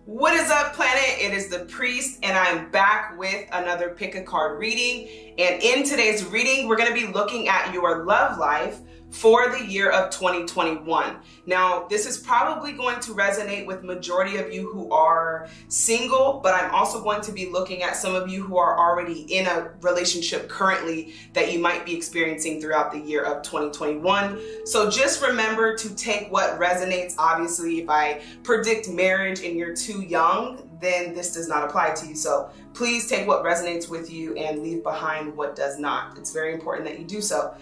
What is up, planet? It is the Priest, and I'm back with another pick a card reading. And in today's reading, we're going to be looking at your love life for the year of 2021. Now, this is probably going to resonate with majority of you who are single, but I'm also going to be looking at some of you who are already in a relationship currently that you might be experiencing throughout the year of 2021. So just remember to take what resonates. Obviously, if I predict marriage and you're too young, then this does not apply to you. So please take what resonates with you and leave behind what does not. It's very important that you do so.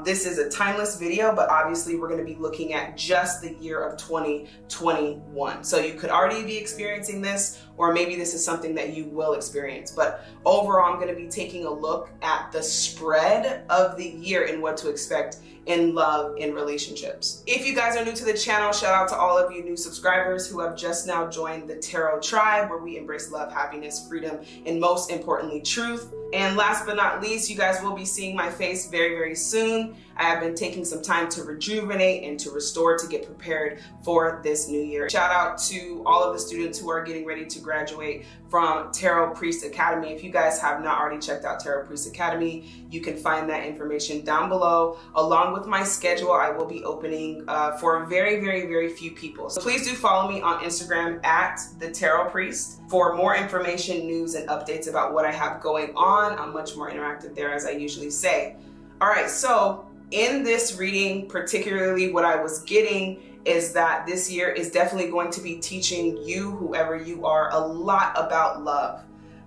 This is a timeless video, but obviously we're going to be looking at just the year of 2021. So you could already be experiencing this, or maybe this is something that you will experience. But overall, I'm going to be taking a look at the spread of the year and what to expect in love, in relationships. If you guys are new to the channel, shout out to all of you new subscribers who have just now joined the Tarot Tribe, where we embrace love, happiness, freedom, and most importantly, truth. And last but not least, you guys will be seeing my face very, very soon. I have been taking some time to rejuvenate and to restore to get prepared for this new year. Shout out to all of the students who are getting ready to graduate from Tarot Priest Academy. If you guys have not already checked out Tarot Priest Academy, you can find that information down below. Along with my schedule, I will be opening for very, very, very few people. So please do follow me on Instagram at the Tarot Priest for more information, news, and updates about what I have going on. I'm much more interactive there, as I usually say. All right, so in this reading, particularly what I was getting is that this year is definitely going to be teaching you, whoever you are, a lot about love.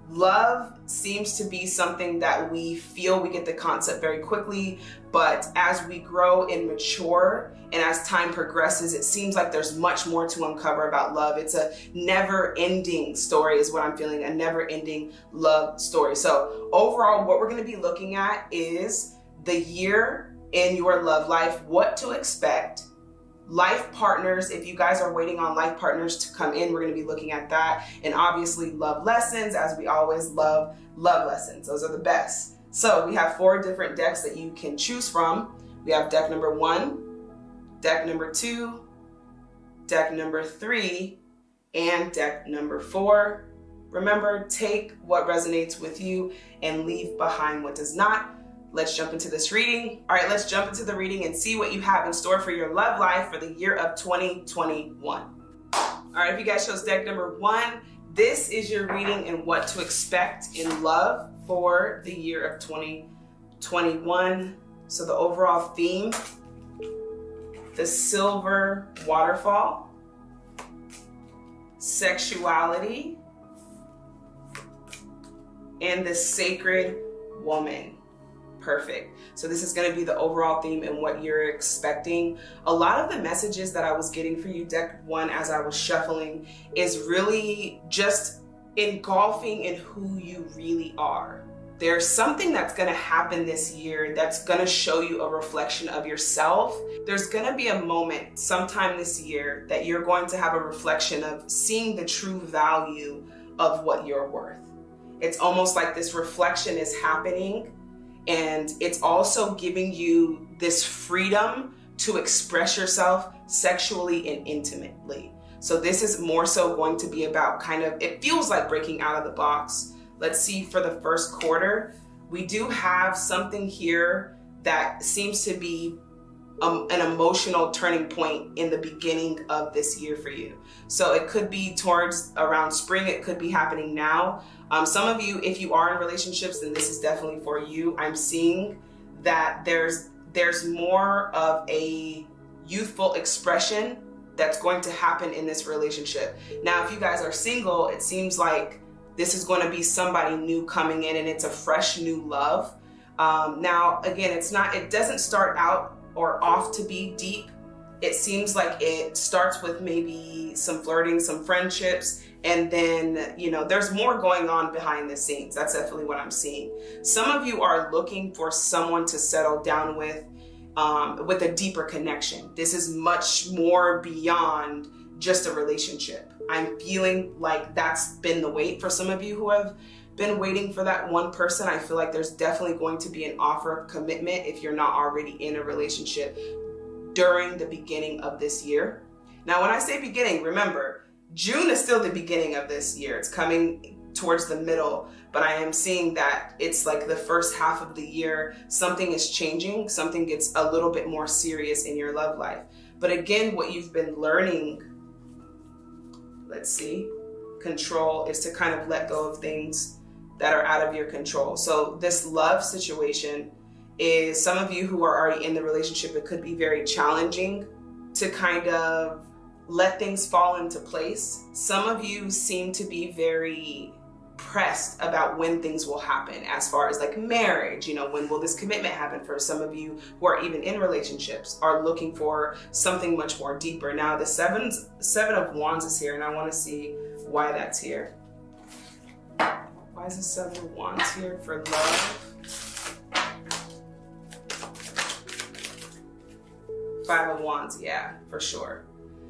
Love seems to be something that we feel we get the concept very quickly, but as we grow and mature and as time progresses, it seems like there's much more to uncover about love. It's a never-ending story is what I'm feeling, a never-ending love story. So overall, what we're going to be looking at is the year in your love life, what to expect, life partners. If you guys are waiting on life partners to come in, we're going to be looking at that. And obviously love lessons, as we always love lessons. Those are the best. So we have 4 different decks that you can choose from. We have deck number 1, deck number 2, deck number 3, and deck number 4. Remember, take what resonates with you and leave behind what does not. Let's jump into this reading. All right, let's jump into the reading and see what you have in store for your love life for the year of 2021. All right, if you guys chose deck number 1, this is your reading and what to expect in love for the year of 2021. So the overall theme, the silver waterfall, sexuality, and the sacred woman. Perfect. So this is going to be the overall theme and what you're expecting. A lot of the messages that I was getting for you, deck 1, as I was shuffling, is really just engulfing in who you really are. There's something that's going to happen this year that's going to show you a reflection of yourself. There's going to be a moment sometime this year that you're going to have a reflection of seeing the true value of what you're worth. It's almost like this reflection is happening, and it's also giving you this freedom to express yourself sexually and intimately. So this is more so going to be about kind of, it feels like breaking out of the box. Let's see, for the first quarter, we do have something here that seems to be an emotional turning point in the beginning of this year for you. So it could be towards around spring, it could be happening now. Some of you, if you are in relationships, then this is definitely for you. I'm seeing that there's more of a youthful expression that's going to happen in this relationship. Now, if you guys are single, it seems like this is going to be somebody new coming in, and it's a fresh new love. Now, again, it doesn't start out or off to be deep. It seems like it starts with maybe some flirting, some friendships, and then, there's more going on behind the scenes. That's definitely what I'm seeing. Some of you are looking for someone to settle down with a deeper connection. This is much more beyond just a relationship. I'm feeling like that's been the wait for some of you who have been waiting for that one person. I feel like there's definitely going to be an offer of commitment if you're not already in a relationship during the beginning of this year. Now, when I say beginning, remember, June is still the beginning of this year. It's coming towards the middle, but I am seeing that it's like the first half of the year, something is changing, something gets a little bit more serious in your love life. But again, what you've been learning, let's see, control, is to kind of let go of things that are out of your control. So this love situation is, some of you who are already in the relationship, it could be very challenging to kind of let things fall into place. Some of you seem to be very pressed about when things will happen, as far as like marriage, you know, when will this commitment happen? For some of you who are even in relationships are looking for something much more deeper. Now the seven of wands is here, and I want to see why that's here. Why is the 7 of wands here for love? 5 of wands, yeah, for sure.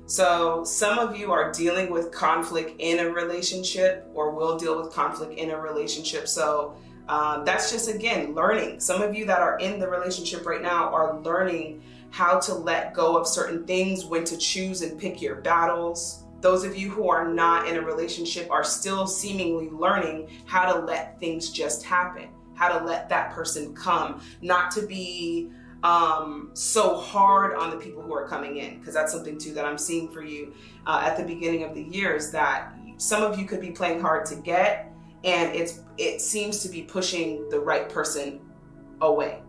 So some of you are dealing with conflict in a relationship, or will deal with conflict in a relationship. So that's just, again, learning. Some of you that are in the relationship right now are learning how to let go of certain things, when to choose and pick your battles. Those of you who are not in a relationship are still seemingly learning how to let things just happen, how to let that person come, not to be so hard on the people who are coming in, because that's something too that I'm seeing for you at the beginning of the year, is that some of you could be playing hard to get, and it seems to be pushing the right person away.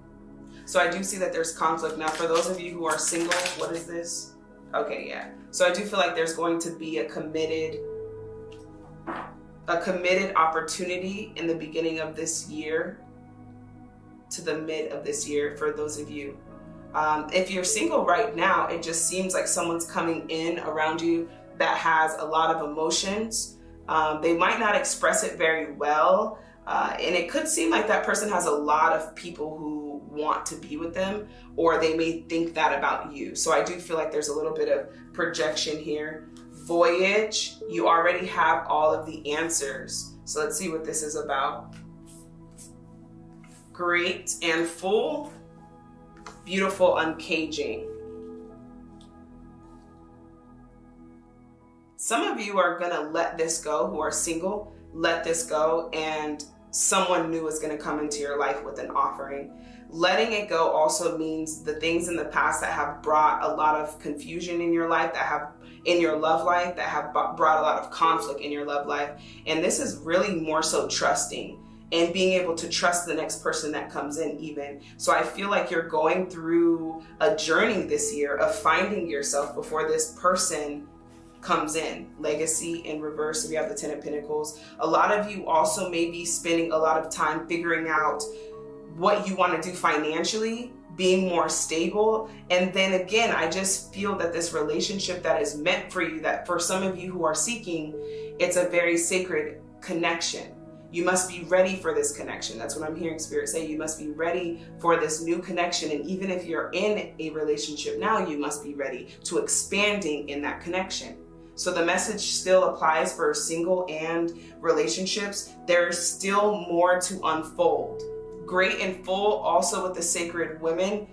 So I do see that there's conflict. Now for those of you who are single, what is this? Okay, yeah. So I do feel like there's going to be a committed opportunity in the beginning of this year to the mid of this year for those of you. If you're single right now, it just seems like someone's coming in around you that has a lot of emotions. They might not express it very well, and it could seem like that person has a lot of people who want to be with them, or they may think that about you. So I do feel like there's a little bit of projection here. Voyage, you already have all of the answers. So let's see what this is about. Great and full, beautiful uncaging. Some of you are gonna let this go, who are single, let this go, and someone new is gonna come into your life with an offering. Letting it go also means the things in the past that have brought a lot of confusion in your life, that have in your love life, that have brought a lot of conflict in your love life. And this is really more so trusting and being able to trust the next person that comes in even. So I feel like you're going through a journey this year of finding yourself before this person comes in. Legacy in reverse, so we have the 10 of Pentacles. A lot of you also may be spending a lot of time figuring out what you want to do financially, being more stable. And then again, I just feel that this relationship that is meant for you, that for some of you who are seeking, it's a very sacred connection. You must be ready for this connection. That's what I'm hearing Spirit say. You must be ready for this new connection. And even if you're in a relationship now, you must be ready to expanding in that connection. So the message still applies for single and relationships. There's still more to unfold. Great and full, also with the sacred women,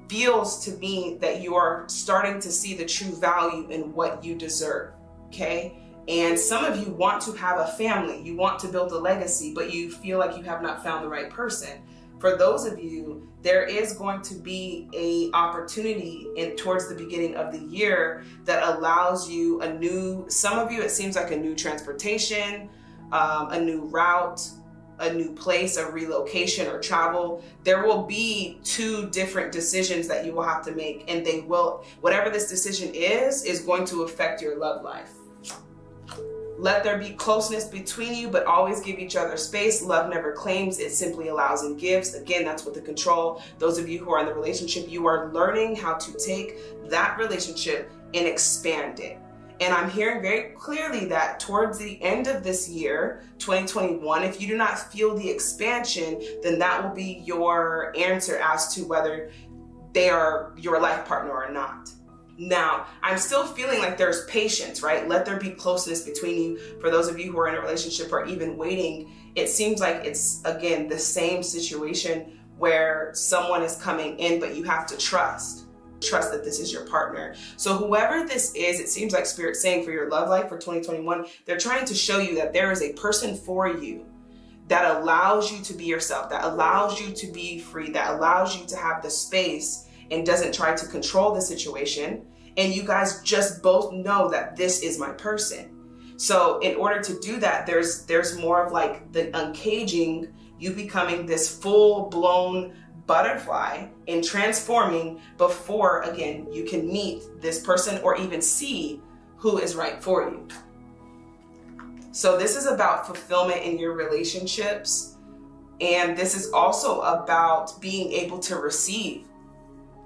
feels to me that you are starting to see the true value in what you deserve, okay? And some of you want to have a family, you want to build a legacy, but you feel like you have not found the right person. For those of you, there is going to be an opportunity towards the beginning of the year that allows you a new, some of you, it seems like a new transportation, a new route, a new place, a relocation or travel. There will be 2 different decisions that you will have to make, and they will, whatever this decision is going to affect your love life. Let there be closeness between you, but always give each other space. Love never claims, it simply allows and gives. Again, that's with the control. Those of you who are in the relationship, you are learning how to take that relationship and expand it. And I'm hearing very clearly that towards the end of this year, 2021, if you do not feel the expansion, then that will be your answer as to whether they are your life partner or not. Now, I'm still feeling like there's patience, right? Let there be closeness between you. For those of you who are in a relationship or even waiting, it seems like it's, again, the same situation where someone is coming in, but you have to trust trust that this is your partner. So whoever this is, it seems like Spirit's saying for your love life for 2021, they're trying to show you that there is a person for you that allows you to be yourself, that allows you to be free, that allows you to have the space and doesn't try to control the situation. And you guys just both know that this is my person. So in order to do that, there's more of like the uncaging, you becoming this full-blown butterfly and transforming before, again, you can meet this person or even see who is right for you. So this is about fulfillment in your relationships. And this is also about being able to receive.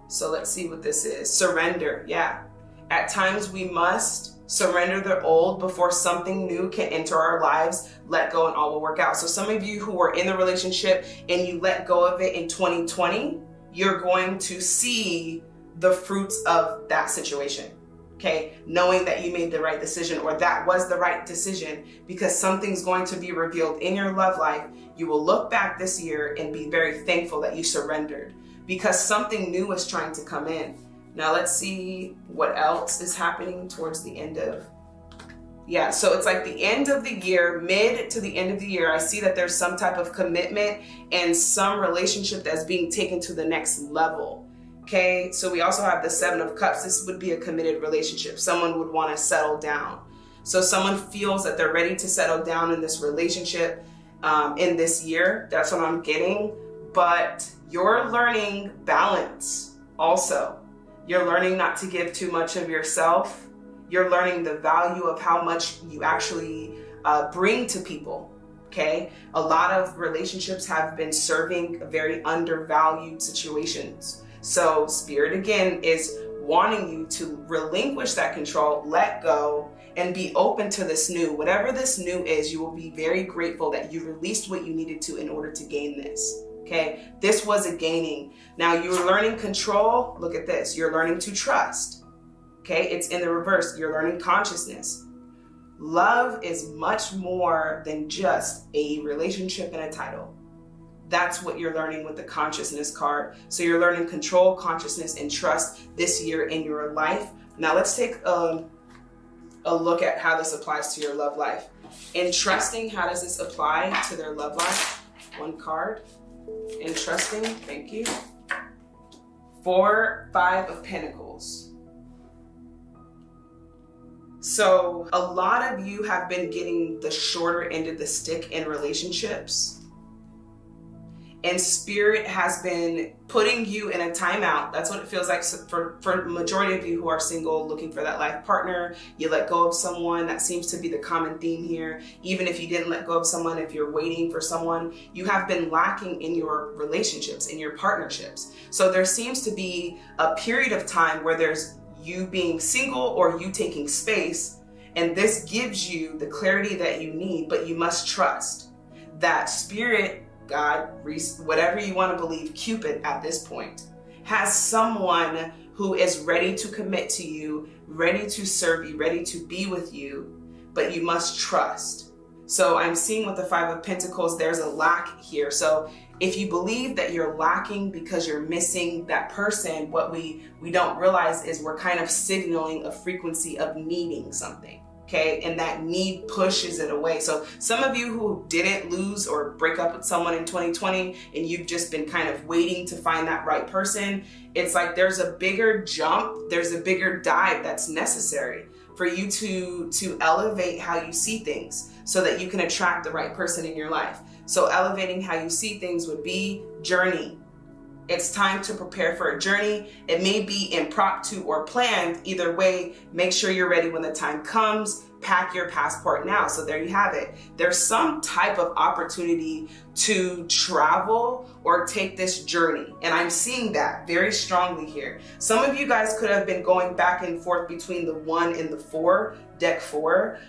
So let's see what this is. Surrender, yeah. At times we must surrender the old before something new can enter our lives. Let go and all will work out. So some of you who are in the relationship and you let go of it in 2020, you're going to see the fruits of that situation. Okay, knowing that you made the right decision or that was the right decision, because something's going to be revealed in your love life. You will look back this year and be very thankful that you surrendered because something new is trying to come in. Now let's see what else is happening towards the end of, yeah, so it's like the end of the year, mid to the end of the year, I see that there's some type of commitment and some relationship that's being taken to the next level. Okay, so we also have the 7 of Cups. This would be a committed relationship. Someone would want to settle down. So someone feels that they're ready to settle down in this relationship in this year. That's what I'm getting. But you're learning balance also. You're learning not to give too much of yourself. You're learning the value of how much you actually bring to people. Okay, a lot of relationships have been serving very undervalued situations. So Spirit again is wanting you to relinquish that control, let go, and be open to this new. Whatever this new is, you will be very grateful that you released what you needed to in order to gain this. Okay, this was a gaining. Now you're learning control. Look at this. You're learning to trust. Okay, it's in the reverse. You're learning consciousness. Love is much more than just a relationship and a title. That's what you're learning with the consciousness card. So you're learning control, consciousness, and trust this year in your life. Now let's take a look at how this applies to your love life. In trusting, how does this apply to their love life? One card. In trusting, thank you. 4, 5 of Pentacles. So a lot of you have been getting the shorter end of the stick in relationships. And Spirit has been putting you in a timeout. That's what it feels like for the majority of you who are single, looking for that life partner. You let go of someone. That seems to be the common theme here. Even if you didn't let go of someone, if you're waiting for someone, you have been lacking in your relationships, in your partnerships. So there seems to be a period of time where there's you being single or you taking space. And this gives you the clarity that you need, but you must trust that Spirit, God, whatever you want to believe, Cupid at this point, has someone who is ready to commit to you, ready to serve you, ready to be with you, but you must trust. So I'm seeing with the 5 of Pentacles, there's a lack here. So if you believe that you're lacking because you're missing that person, what we don't realize is we're kind of signaling a frequency of needing something. Okay, and that need pushes it away. So some of you who didn't lose or break up with someone in 2020 and you've just been kind of waiting to find that right person, it's like there's a bigger jump, there's a bigger dive that's necessary for you to elevate how you see things so that you can attract the right person in your life. So elevating how you see things would be journey. It's time to prepare for a journey. It may be impromptu or planned. Either way, make sure you're ready when the time comes. Pack your passport now. So there you have it. There's some type of opportunity to travel or take this journey. And I'm seeing that very strongly here. Some of you guys could have been going back and forth between the 1 and the 4, deck 4.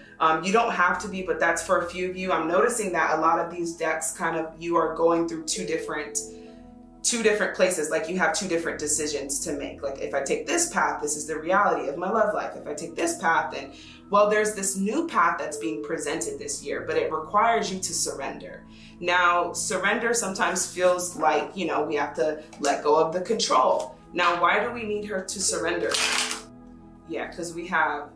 You don't have to be, but that's for a few of you. I'm noticing that a lot of these decks you are going through two different places. Like you have 2 different decisions to make. Like if I take this path, this is the reality of my love life. If I take this path, then, well, there's this new path that's being presented this year, but it requires you to surrender. Now, surrender sometimes feels like, we have to let go of the control. Now, why do we need her to surrender? Yeah, because we have,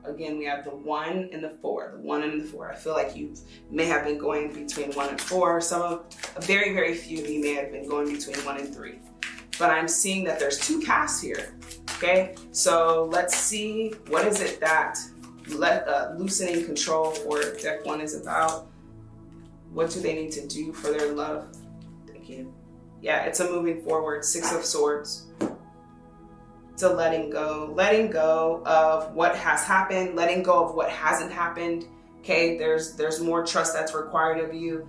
again, we have the 1 and the 4, the 1 and the 4. I feel like you may have been going between 1 and 4. Very, very few of you may have been going between 1 and 3. But I'm seeing that there's 2 casts here, okay? So let's see, what is it that loosening control for deck 1 is about? What do they need to do for their love? Thank you. Yeah, it's a moving forward, 6 of Swords. It's a letting go of what has happened, letting go of what hasn't happened. Okay, there's more trust that's required of you.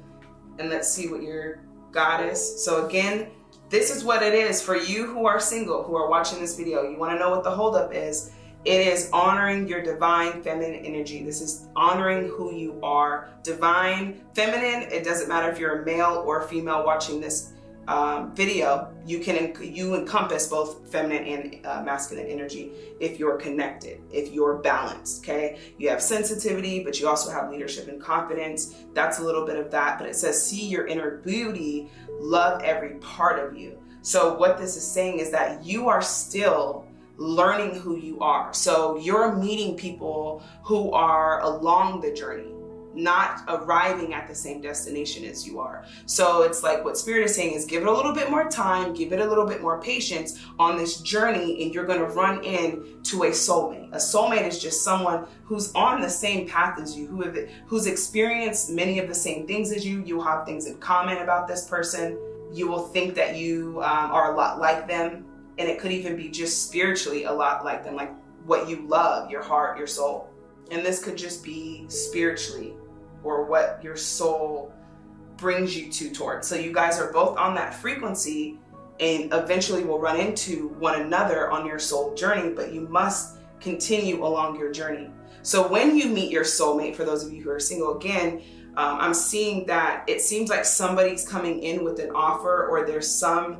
And let's see what your goddess. So again, this is what it is for you who are single, who are watching this video. You want to know what the holdup is. It is honoring your divine feminine energy. This is honoring who you are. Divine, feminine, it doesn't matter if you're a male or a female watching this video. You encompass both feminine and masculine energy if you're connected, if you're balanced, okay? You have sensitivity, but you also have leadership and confidence. That's a little bit of that, but it says, see your inner beauty, love every part of you. So what this is saying is that you are still learning who you are. So you're meeting people who are along the journey, not arriving at the same destination as you are. So it's like what Spirit is saying is give it a little bit more time, give it a little bit more patience on this journey, and you're going to run into a soulmate. A soulmate is just someone who's on the same path as you, who's experienced many of the same things as you. You'll have things in common about this person. You will think that you are a lot like them. And it could even be just spiritually a lot like them, like what you love, your heart, your soul. And this could just be spiritually or what your soul brings you towards. So you guys are both on that frequency and eventually will run into one another on your soul journey, but you must continue along your journey. So when you meet your soulmate, for those of you who are single, again, I'm seeing that it seems like somebody's coming in with an offer, or there's some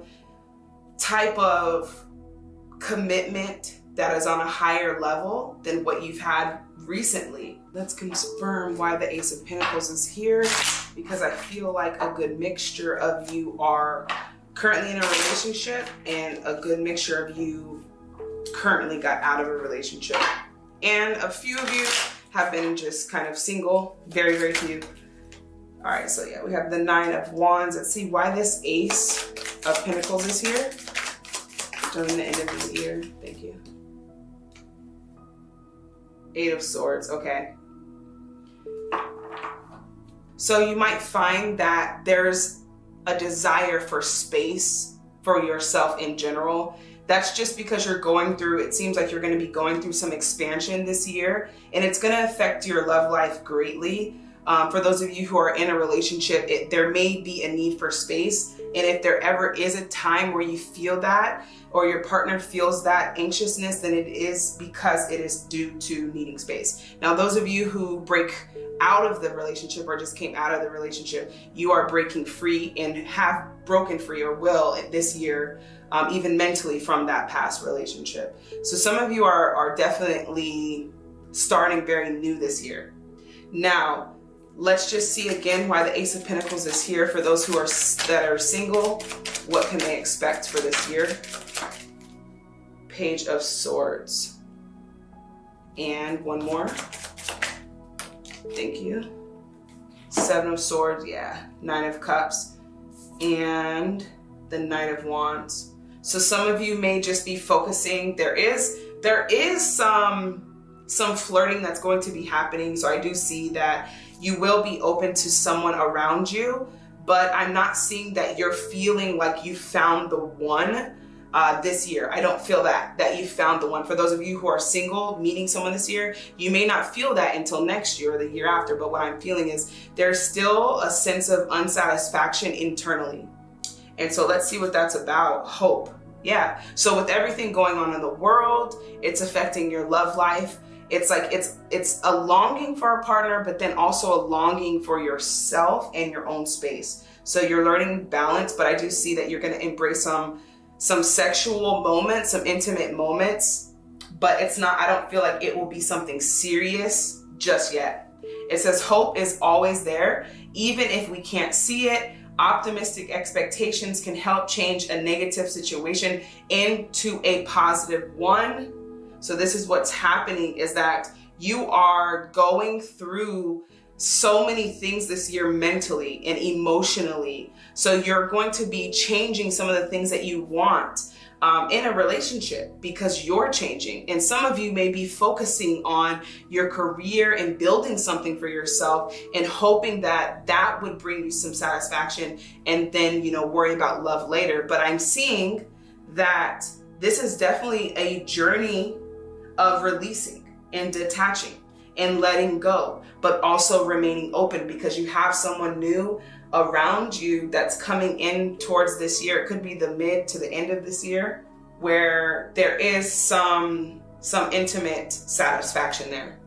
type of commitment that is on a higher level than what you've had recently. Let's confirm why the Ace of Pentacles is here, because I feel like a good mixture of you are currently in a relationship and a good mixture of you currently got out of a relationship. And a few of you have been just kind of single, very, very few. All right, so yeah, we have the 9 of Wands. Let's see why this Ace of Pentacles is here during the end of this year. Thank you. 8 of Swords, okay. So you might find that there's a desire for space for yourself in general. That's just because you're going through, it seems like you're going to be going through some expansion this year, and it's going to affect your love life greatly. For those of you who are in a relationship, there may be a need for space. And if there ever is a time where you feel that, or your partner feels that anxiousness, then it is because it is due to needing space. Now, those of you who break out of the relationship or just came out of the relationship, you are breaking free and have broken free or will this year, even mentally, from that past relationship. So some of you are definitely starting very new this year. Now, let's just see again why the Ace of Pentacles is here for those who that are single. What can they expect for this year? Page of Swords. And one more. Thank you. 7 of Swords, yeah. 9 of Cups. And the Knight of Wands. So some of you may just be focusing. There is some flirting that's going to be happening. So I do see that you will be open to someone around you, but I'm not seeing that you're feeling like you found the one this year. I don't feel that you found the one. For those of you who are single, meeting someone this year, you may not feel that until next year or the year after, but what I'm feeling is there's still a sense of unsatisfaction internally. And so let's see what that's about. Hope. Yeah. So with everything going on in the world, it's affecting your love life. It's like it's a longing for a partner, but then also a longing for yourself and your own space. So you're learning balance, but I do see that you're going to embrace some sexual moments, some intimate moments, but it's not, I don't feel like it will be something serious just yet. It says hope is always there, even if we can't see it. Optimistic expectations can help change a negative situation into a positive one. So this is what's happening, is that you are going through so many things this year mentally and emotionally. So you're going to be changing some of the things that you want in a relationship because you're changing. And some of you may be focusing on your career and building something for yourself and hoping that that would bring you some satisfaction and then, worry about love later. But I'm seeing that this is definitely a journey of releasing and detaching and letting go, but also remaining open because you have someone new around you that's coming in towards this year. It could be the mid to the end of this year where there is some intimate satisfaction there.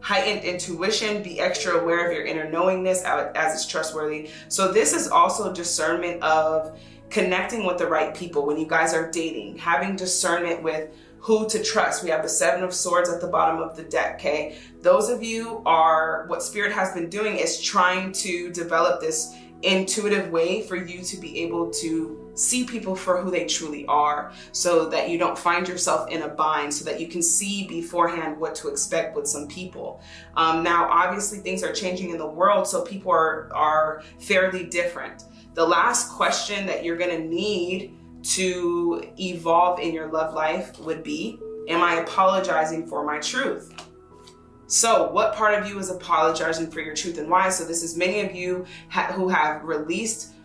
Heightened intuition, be extra aware of your inner knowingness as it's trustworthy. So this is also discernment of connecting with the right people when you guys are dating, having discernment with who to trust. We have the 7 of Swords at the bottom of the deck, okay? Those of you are, what Spirit has been doing is trying to develop this intuitive way for you to be able to see people for who they truly are so that you don't find yourself in a bind, so that you can see beforehand what to expect with some people. Now, obviously things are changing in the world, so people are fairly different. The last question that you're gonna need to evolve in your love life would be, am I apologizing for my truth? So what part of you is apologizing for your truth and why? So this is many of you who have released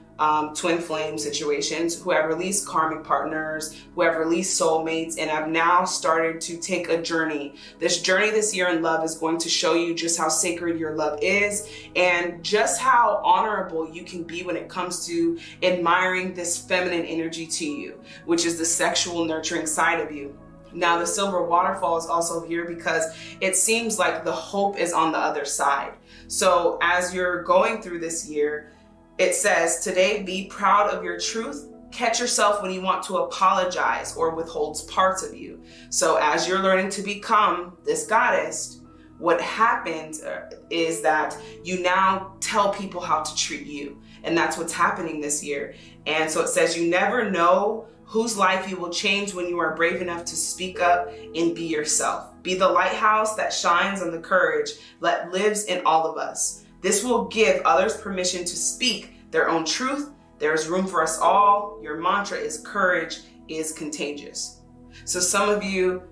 twin flame situations, who have released karmic partners, who have released soulmates, and have now started to take a journey. This journey this year in love is going to show you just how sacred your love is and just how honorable you can be when it comes to admiring this feminine energy to you, which is the sexual nurturing side of you. Now, the silver waterfall is also here because it seems like the hope is on the other side. So as you're going through this year, it says, today, be proud of your truth. Catch yourself when you want to apologize or withholds parts of you. So as you're learning to become this goddess, what happens is that you now tell people how to treat you. And that's what's happening this year. And so it says, you never know whose life you will change when you are brave enough to speak up and be yourself. Be the lighthouse that shines on the courage that lives in all of us. This will give others permission to speak their own truth. There is room for us all. Your mantra is courage is contagious. So some of you,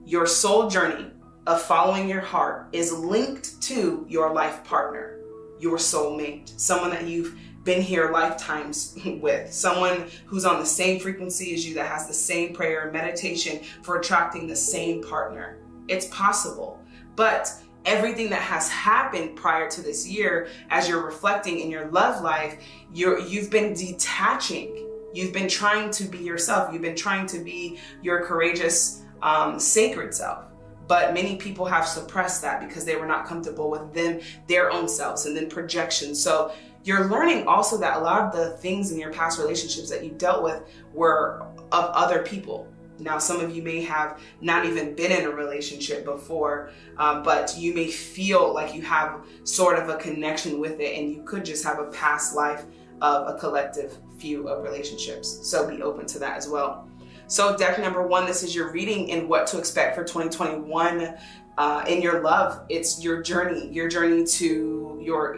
your soul journey of following your heart is linked to your life partner, your soulmate, someone that you've been here lifetimes with, someone who's on the same frequency as you, that has the same prayer and meditation for attracting the same partner. It's possible, but everything that has happened prior to this year, as you're reflecting in your love life, you've been detaching. You've been trying to be yourself. You've been trying to be your courageous, sacred self. But many people have suppressed that because they were not comfortable with their own selves, and then projection. So you're learning also that a lot of the things in your past relationships that you dealt with were of other people. Now, some of you may have not even been in a relationship before, but you may feel like you have sort of a connection with it, and you could just have a past life of a collective few of relationships. So be open to that as well. So deck number 1, this is your reading in what to expect for 2021 in your love. It's your journey to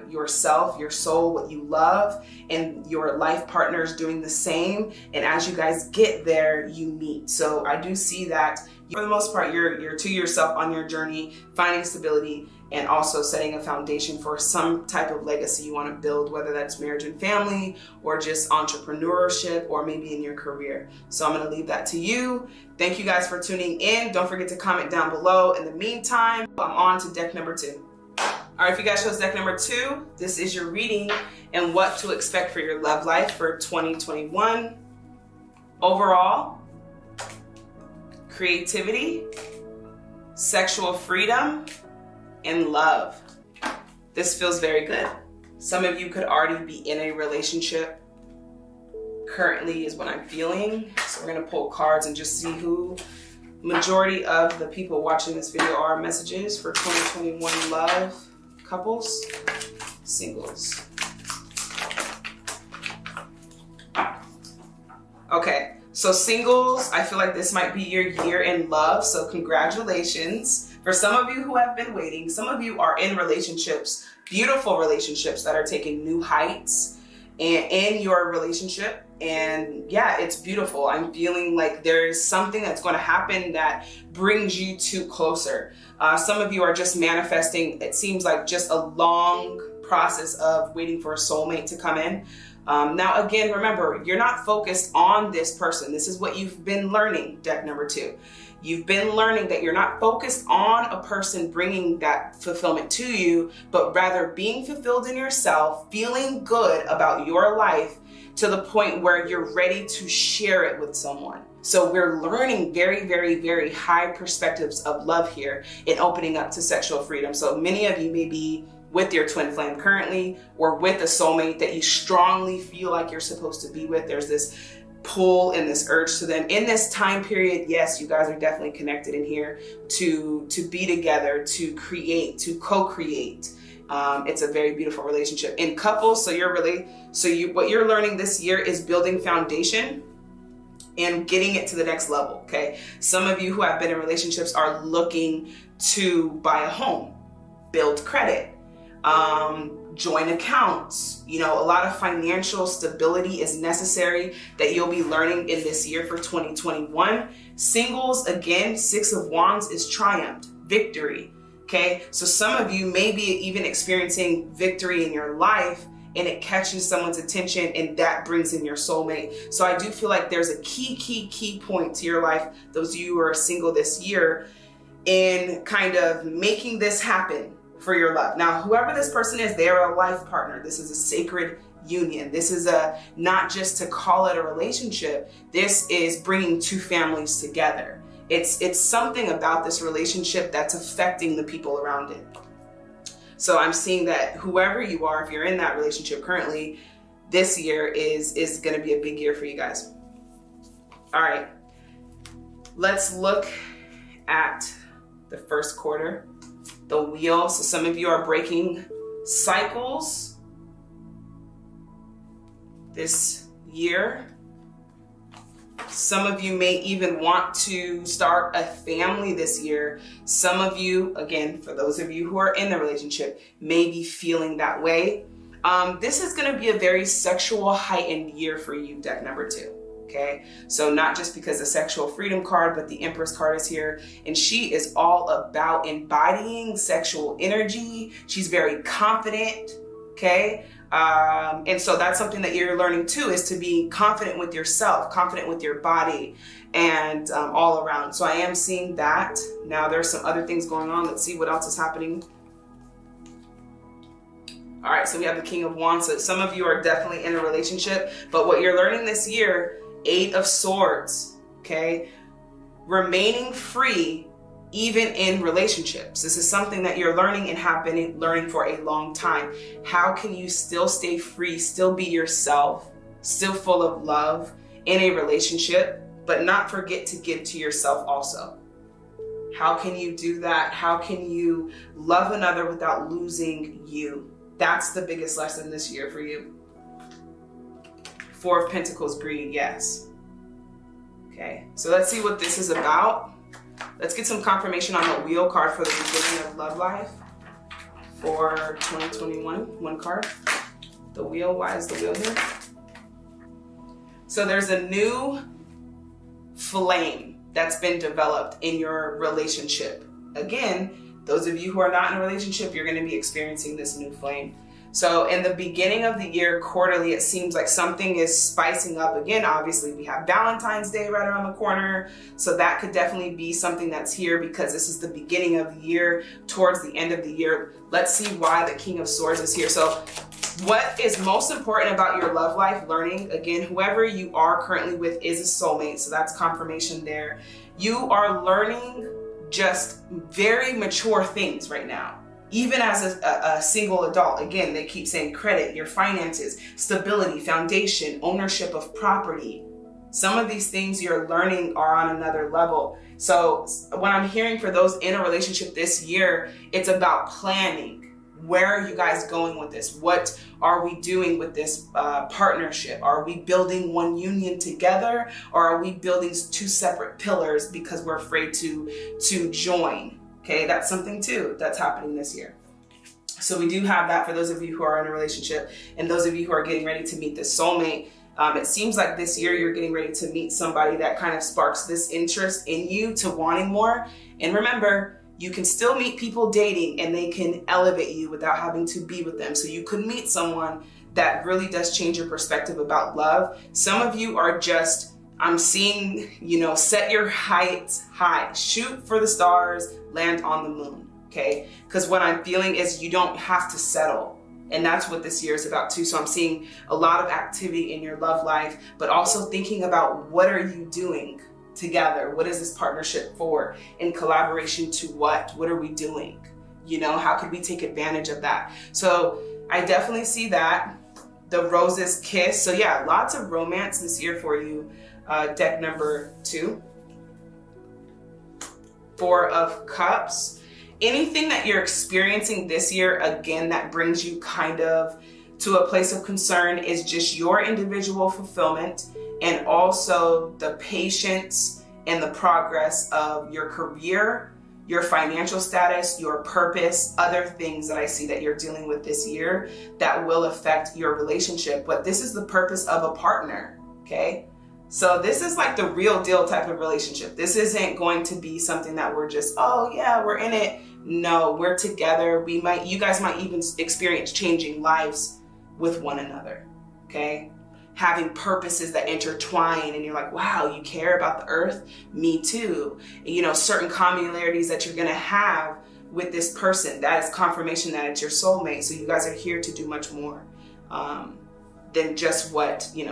yourself, your soul, what you love, and your life partners doing the same. And as you guys get there, you meet. So I do see that for the most part, you're to yourself on your journey, finding stability, and also setting a foundation for some type of legacy you want to build, whether that's marriage and family, or just entrepreneurship, or maybe in your career. So I'm going to leave that to you. Thank you guys for tuning in. Don't forget to comment down below. In the meantime, I'm on to deck number 2. All right, if you guys chose deck number 2, this is your reading and what to expect for your love life for 2021. Overall, creativity, sexual freedom, and love. This feels very good. Some of you could already be in a relationship. Currently is what I'm feeling. So we're gonna pull cards and just see who majority of the people watching this video are. Messages for 2021 love, couples, singles. Okay, so singles, I feel like this might be your year in love, so congratulations. For some of you who have been waiting, some of you are in relationships, beautiful relationships that are taking new heights in your relationship. And yeah, it's beautiful. I'm feeling like there's something that's going to happen that brings you two closer. Some of you are just manifesting, it seems like just a long process of waiting for a soulmate to come in. Now, again, remember, you're not focused on this person. This is what you've been learning, deck number 2. You've been learning that you're not focused on a person bringing that fulfillment to you, but rather being fulfilled in yourself, feeling good about your life to the point where you're ready to share it with someone. So we're learning very, very, very high perspectives of love here in opening up to sexual freedom. So many of you may be with your twin flame currently, or with a soulmate that you strongly feel like you're supposed to be with. There's this pull and this urge to them. In this time period, yes, you guys are definitely connected in here to be together, to create, to co-create. It's a very beautiful relationship. In couples, what you're learning this year is building foundation and getting it to the next level, okay? Some of you who have been in relationships are looking to buy a home, build credit, join accounts. You know, a lot of financial stability is necessary that you'll be learning in this year for 2021. Singles, again, 6 of Wands is triumph, victory, okay? So some of you may be even experiencing victory in your life, and it catches someone's attention, and that brings in your soulmate. So I do feel like there's a key point to your life, those of you who are single this year, in kind of making this happen for your love. Now, whoever this person is, they are a life partner. This is a sacred union. This is not just to call it a relationship. This is bringing two families together. It's something about this relationship that's affecting the people around it. So I'm seeing that whoever you are, if you're in that relationship currently, this year is going to be a big year for you guys. All right, let's look at the first quarter, the wheel. So some of you are breaking cycles this year. Some of you may even want to start a family this year. Some of you, again, for those of you who are in the relationship, may be feeling that way. This is going to be a very sexual heightened year for you, deck number 2. Okay, so not just because the sexual freedom card, but the Empress card is here, and she is all about embodying sexual energy. She's very confident. Okay. And so that's something that you're learning too, is to be confident with yourself, confident with your body, and all around. So I am seeing that. Now there's some other things going on. Let's see what else is happening. All right, so we have the King of Wands. So some of you are definitely in a relationship, but what you're learning this year, 8 of Swords, okay? Remaining free even in relationships. This is something that you're learning and have been learning for a long time. How can you still stay free, still be yourself, still full of love in a relationship, but not forget to give to yourself also? How can you do that? How can you love another without losing you? That's the biggest lesson this year for you. 4 of Pentacles, greed, yes. Okay, so let's see what this is about. Let's get some confirmation on the wheel card for the beginning of love life for 2021. One card. The wheel, why is the wheel here? So there's a new flame that's been developed in your relationship. Again, those of you who are not in a relationship, you're going to be experiencing this new flame. So in the beginning of the year, quarterly, it seems like something is spicing up again. Obviously, we have Valentine's Day right around the corner. So that could definitely be something that's here because this is the beginning of the year, towards the end of the year. Let's see why the King of Swords is here. So what is most important about your love life learning? Again, whoever you are currently with is a soulmate. So that's confirmation there. You are learning just very mature things right now. Even as a single adult, again, they keep saying credit, your finances, stability, foundation, ownership of property. Some of these things you're learning are on another level. So what I'm hearing for those in a relationship this year, it's about planning, Where are you guys going with this? What are we doing with this partnership? Are we building one union together, or are we building two separate pillars because we're afraid to join? Okay, that's something too that's happening this year. So we do have that for those of you who are in a relationship, and those of you who are getting ready to meet this soulmate. It seems like this year you're getting ready to meet somebody that kind of sparks this interest in you to wanting more. And remember, you can still meet people dating and they can elevate you without having to be with them. So you could meet someone that really does change your perspective about love. Some of you are just, I'm seeing, set your heights high, shoot for the stars, land on the moon, okay? Because what I'm feeling is you don't have to settle. And that's what this year is about too. So I'm seeing a lot of activity in your love life, but also thinking about what are you doing together? What is this partnership for? In collaboration to what? What are we doing? How could we take advantage of that? So I definitely see that. The roses kiss. So yeah, lots of romance this year for you. Deck number 2. 4 of Cups. Anything that you're experiencing this year, again, that brings you kind of to a place of concern is just your individual fulfillment, and also the patience and the progress of your career, your financial status, your purpose, other things that I see that you're dealing with this year that will affect your relationship. But this is the purpose of a partner, okay? So this is like the real deal type of relationship. This isn't going to be something that we're just, oh yeah, we're in it. No, we're together. You guys might even experience changing lives with one another, okay? Having purposes that intertwine, and you're like, wow, you care about the earth? Me too. Certain commonalities that you're gonna have with this person, that is confirmation that it's your soulmate. So you guys are here to do much more than just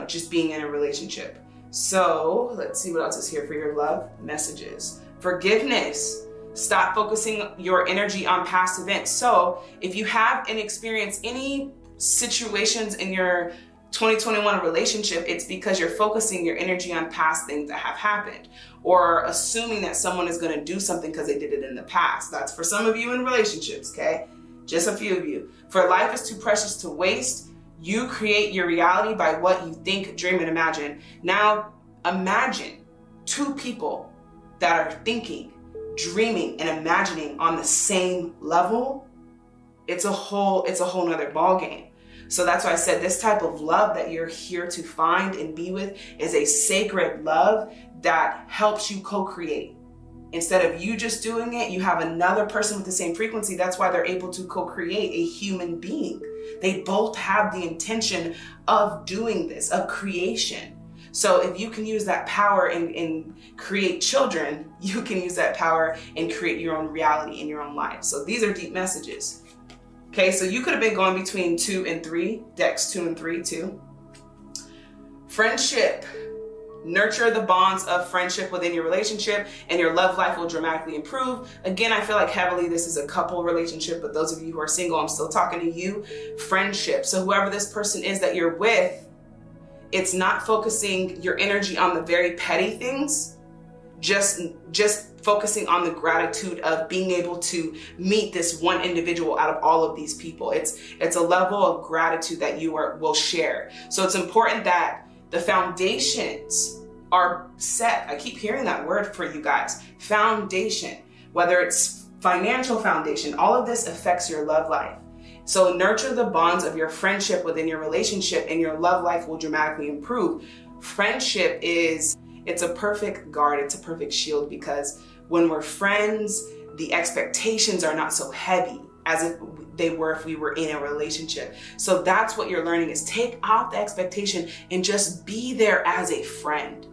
just being in a relationship. So let's see what else is here for your love messages. Forgiveness. Stop focusing your energy on past events. So if you have and experience any situations in your 2021 relationship, it's because you're focusing your energy on past things that have happened, or assuming that someone is going to do something because they did it in the past. That's for some of you in relationships, okay? Just a few of you. For life is too precious to waste. You create your reality by what you think, dream, and imagine. Now, imagine 2 people that are thinking, dreaming, and imagining on the same level. It's a whole nother ball game. So that's why I said this type of love that you're here to find and be with is a sacred love that helps you co-create. Instead of you just doing it, you have another person with the same frequency. That's why they're able to co-create a human being. They both have the intention of doing this, of creation. So if you can use that power and create children, you can use that power and create your own reality in your own life. So these are deep messages. Okay, so you could have been going between 2 and 3, decks 2 and 3 too. Friendship. Nurture the bonds of friendship within your relationship and your love life will dramatically improve. Again, I feel like heavily this is a couple relationship, but those of you who are single, I'm still talking to you. Friendship. So whoever this person is that you're with, it's not focusing your energy on the very petty things, just focusing on the gratitude of being able to meet this one individual out of all of these people. It's a level of gratitude that you will share. So it's important that the foundations are set. I keep hearing that word for you guys. Foundation, whether it's financial foundation, all of this affects your love life. So nurture the bonds of your friendship within your relationship and your love life will dramatically improve. Friendship it's a perfect guard, it's a perfect shield, because when we're friends, the expectations are not so heavy as if they were if we were in a relationship. So that's what you're learning, is take off the expectation and just be there as a friend.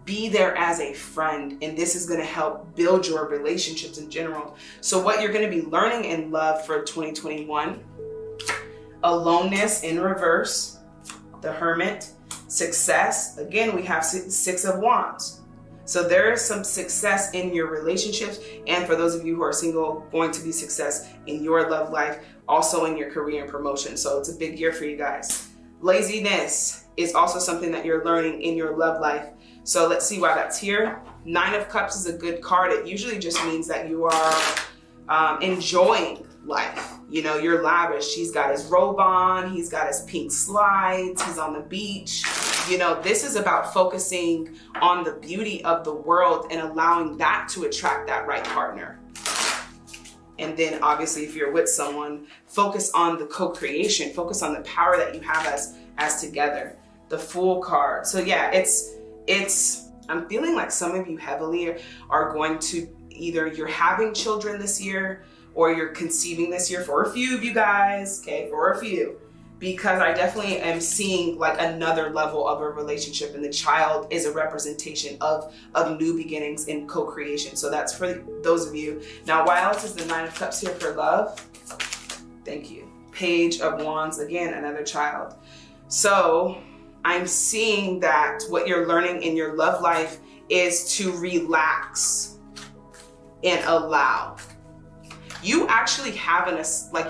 Be there as a friend, and this is going to help build your relationships in general. So what you're going to be learning in love for 2021, aloneness in reverse, the Hermit, success. Again, we have 6 of Wands. So there is some success in your relationships, and for those of you who are single, going to be success in your love life, also in your career and promotion. So it's a big year for you guys. Laziness is also something that you're learning in your love life. So let's see why that's here. 9 of Cups is a good card. It usually just means that you are enjoying life. You know, you're lavish. He's got his robe on, he's got his pink slides, he's on the beach. You know, this is about focusing on the beauty of the world and allowing that to attract that right partner. And then obviously if you're with someone, focus on the co-creation, focus on the power that you have as together. The Fool card. So yeah, I'm feeling like some of you heavily are going to either you're having children this year or you're conceiving this year, for a few of you guys, okay, for a few. Because I definitely am seeing like another level of a relationship, and the child is a representation of new beginnings in co-creation. So that's for those of you. Now, why else is the Nine of Cups here for love? Thank you. Page of Wands, again, another child. So I'm seeing that what you're learning in your love life is to relax and allow. You actually have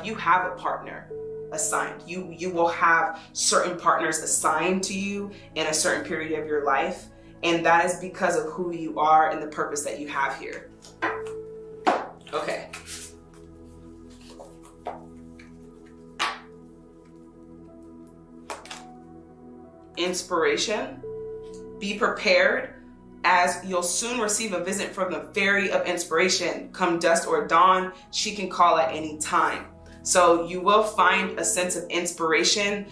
you have a partner assigned. You will have certain partners assigned to you in a certain period of your life, and that is because of who you are and the purpose that you have here. Okay. Inspiration. Be prepared, as you'll soon receive a visit from the fairy of inspiration. Come dusk or dawn, she can call at any time. So you will find a sense of inspiration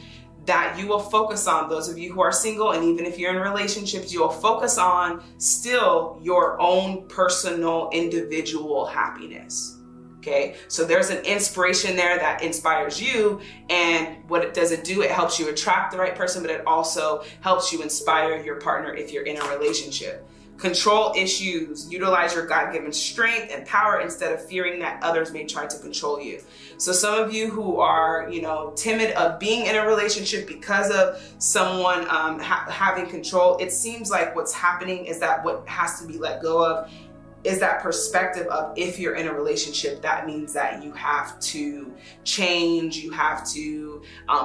that you will focus on. Those of you who are single, and even if you're in relationships, you will focus on still your own personal individual happiness. Okay, so there's an inspiration there that inspires you, and what it does, it helps you attract the right person, but it also helps you inspire your partner if you're in a relationship. Control issues. Utilize your God-given strength and power instead of fearing that others may try to control you. So some of you who are, timid of being in a relationship because of someone having control, it seems like what's happening is that what has to be let go of is that perspective of, if you're in a relationship, that means that you have to change, you have to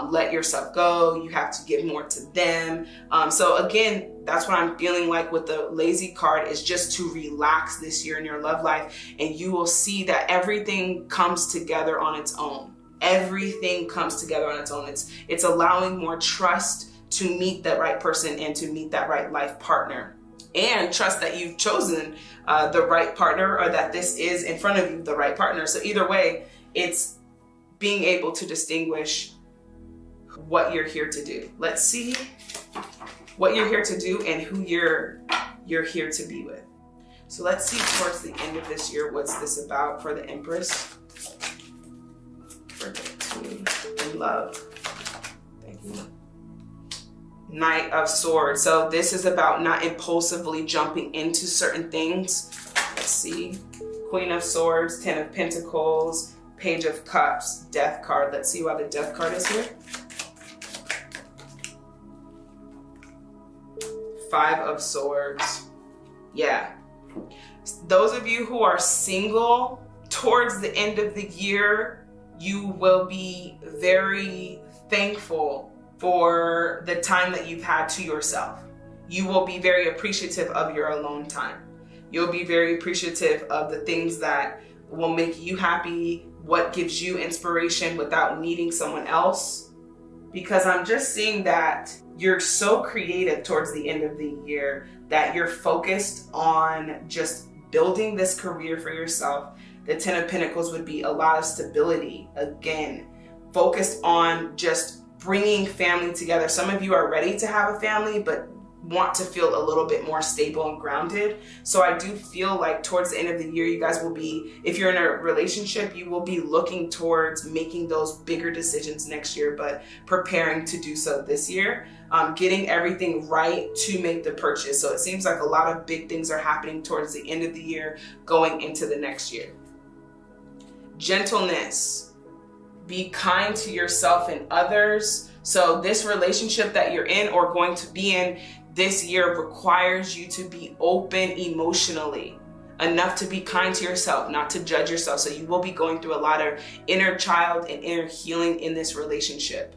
let yourself go, you have to give more to them. So again, that's what I'm feeling like with the Lazy card, is just to relax this year in your love life, and you will see that everything comes together on its own. Everything comes together on its own. It's allowing more trust to meet that right person and to meet that right life partner. And trust that you've chosen the right partner, or that this is in front of you the right partner. So either way, it's being able to distinguish what you're here to do. Let's see what you're here to do and who you're here to be with. So let's see towards the end of this year, what's this about for the Empress? In love. Thank you. Knight of Swords. So this is about not impulsively jumping into certain things. Let's see. Queen of Swords, Ten of Pentacles, Page of Cups, Death card. Let's see why the Death card is here. Five of Swords. Yeah. Those of you who are single, towards the end of the year, you will be very thankful for the time that you've had to yourself. You will be very appreciative of your alone time. You'll be very appreciative of the things that will make you happy, what gives you inspiration without needing someone else. Because I'm just seeing that you're so creative towards the end of the year that you're focused on just building this career for yourself. The Ten of Pentacles would be a lot of stability. Again, focused on just bringing family together. Some of you are ready to have a family, but want to feel a little bit more stable and grounded. So I do feel like towards the end of the year, you guys will be, if you're in a relationship, you will be looking towards making those bigger decisions next year, but preparing to do so this year. Getting everything right to make the purchase. So it seems like a lot of big things are happening towards the end of the year, going into the next year. Gentleness. Be kind to yourself and others. So this relationship that you're in or going to be in this year requires you to be open emotionally, enough to be kind to yourself, not to judge yourself. So you will be going through a lot of inner child and inner healing in this relationship.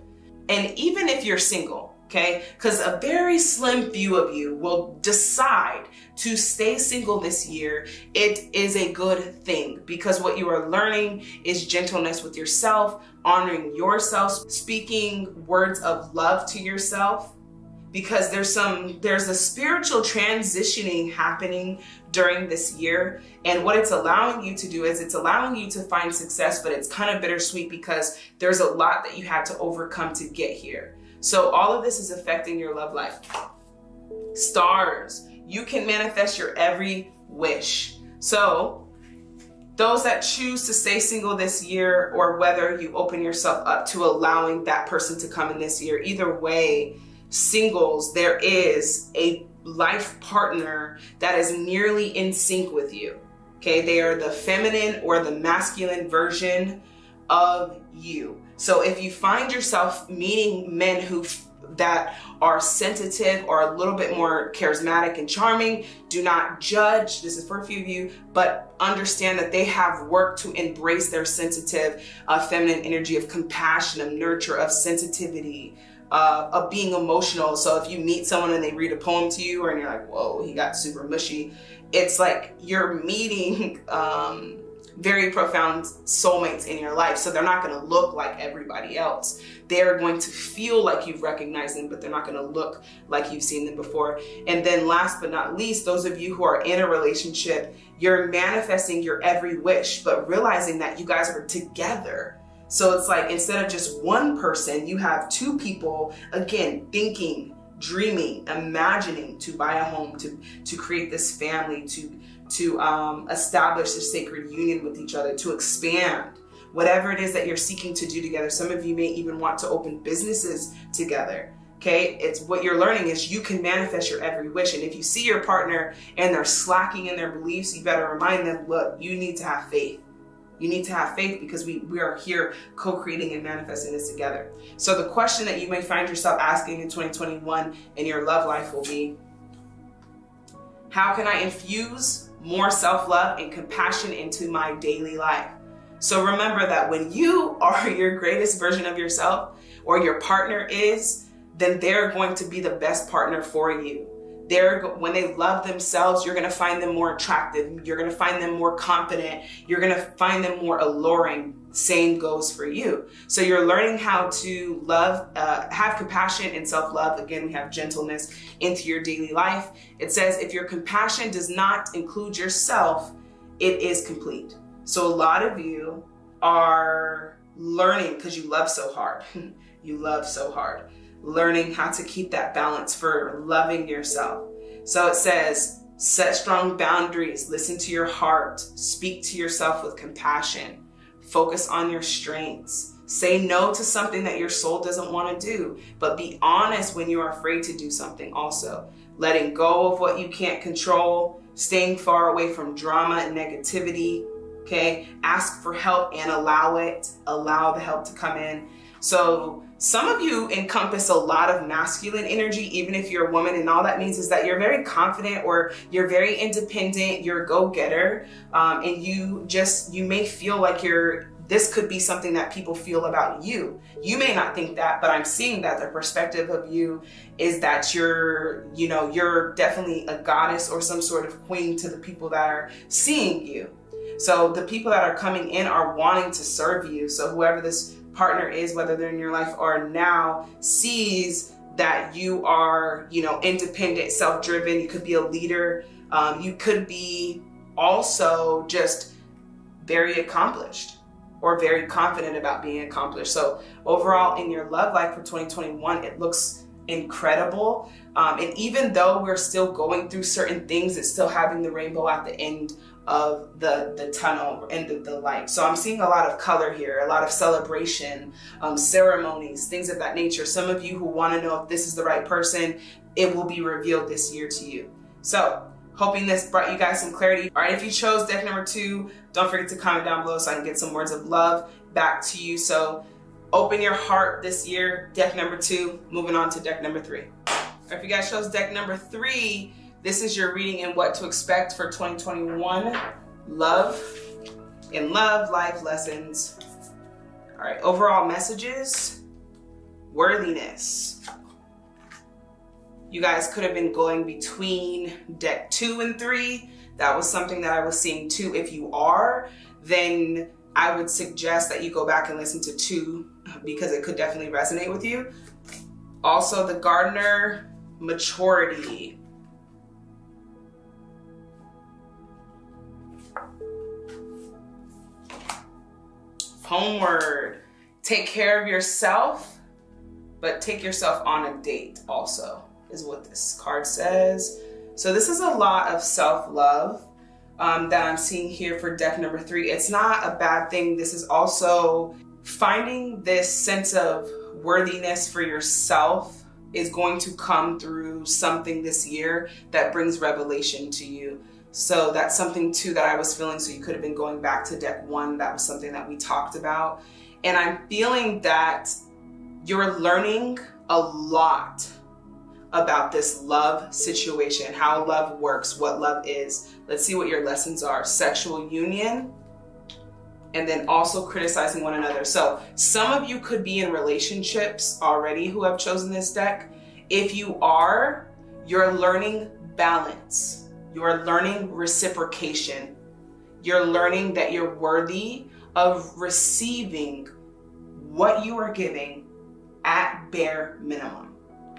And even if you're single, okay? Because a very slim few of you will decide to stay single this year. It is a good thing because what you are learning is gentleness with yourself, honoring yourself, speaking words of love to yourself, because there's a spiritual transitioning happening during this year. And what it's allowing you to do is it's allowing you to find success, but it's kind of bittersweet because there's a lot that you had to overcome to get here. So all of this is affecting your love life. Stars, you can manifest your every wish. So those that choose to stay single this year, or whether you open yourself up to allowing that person to come in this year, either way, singles, there is a life partner that is nearly in sync with you. Okay, they are the feminine or the masculine version of you. So if you find yourself meeting men that are sensitive or a little bit more charismatic and charming, do not judge. This is for a few of you, but understand that they have work to embrace their sensitive, feminine energy of compassion, of nurture, of sensitivity, of being emotional. So if you meet someone and they read a poem to you and you're like, whoa, he got super mushy, it's like you're meeting very profound soulmates in your life. So they're not going to look like everybody else. They're going to feel like you've recognized them, but they're not going to look like you've seen them before. And then last but not least, those of you who are in a relationship, you're manifesting your every wish, but realizing that you guys are together. So it's like, instead of just one person, you have two people, again, thinking, dreaming, imagining to buy a home, to create this family, to establish a sacred union with each other, to expand whatever it is that you're seeking to do together. Some of you may even want to open businesses together. Okay, it's what you're learning is you can manifest your every wish. And if you see your partner and they're slacking in their beliefs, you better remind them, look, you need to have faith. You need to have faith because we are here co-creating and manifesting this together. So the question that you may find yourself asking in 2021 in your love life will be, how can I infuse more self-love and compassion into my daily life? So remember that when you are your greatest version of yourself, or your partner is, then they're going to be the best partner for you. When they love themselves, you're going to find them more attractive. You're going to find them more confident. You're going to find them more alluring. Same goes for you. So you're learning how to love, have compassion and self-love. Again, we have gentleness into your daily life. It says, if your compassion does not include yourself, it is complete. So a lot of you are learning, because you love so hard. You love so hard. Learning how to keep that balance for loving yourself. So it says, set strong boundaries, listen to your heart, speak to yourself with compassion, focus on your strengths, say no to something that your soul doesn't want to do, but be honest when you are afraid to do something also. Letting go of what you can't control, staying far away from drama and negativity, okay? Ask for help and allow the help to come in. So some of you encompass a lot of masculine energy, even if you're a woman, and all that means is that you're very confident, or you're very independent, you're a go-getter, and you may feel like this could be something that people feel about you. You may not think that, but I'm seeing that the perspective of you is that you're definitely a goddess or some sort of queen to the people that are seeing you. So the people that are coming in are wanting to serve you. So whoever this partner is, whether they're in your life or now, sees that you are, independent, self-driven. You could be a leader. You could be also just very accomplished or very confident about being accomplished. So overall in your love life for 2021, it looks incredible. And even though we're still going through certain things, it's still having the rainbow at the end of the tunnel, end of the light. So I'm seeing a lot of color here, a lot of celebration, ceremonies, things of that nature. Some of you who want to know if this is the right person, it will be revealed this year to you. So hoping this brought you guys some clarity. All right, if you chose deck number 2, don't forget to comment down below so I can get some words of love back to you. So open your heart this year, deck number 2, moving on to deck number 3. Or if you guys chose deck number 3, this is your reading and what to expect for 2021. Love life lessons. All right, overall messages, worthiness. You guys could have been going between deck 2 and 3. That was something that I was seeing too. If you are, then I would suggest that you go back and listen to 2 because it could definitely resonate with you. Also, the Gardener, maturity. Homeward, take care of yourself, but take yourself on a date also, is what this card says. So this is a lot of self-love that I'm seeing here for deck number 3. It's not a bad thing. This is also finding this sense of worthiness for yourself is going to come through something this year that brings revelation to you. So that's something too that I was feeling. So you could have been going back to deck 1. That was something that we talked about. And I'm feeling that you're learning a lot about this love situation, how love works, what love is. Let's see what your lessons are. Sexual union, and then also criticizing one another. So some of you could be in relationships already who have chosen this deck. If you are, you're learning balance. You're learning reciprocation. You're learning that you're worthy of receiving what you are giving at bare minimum.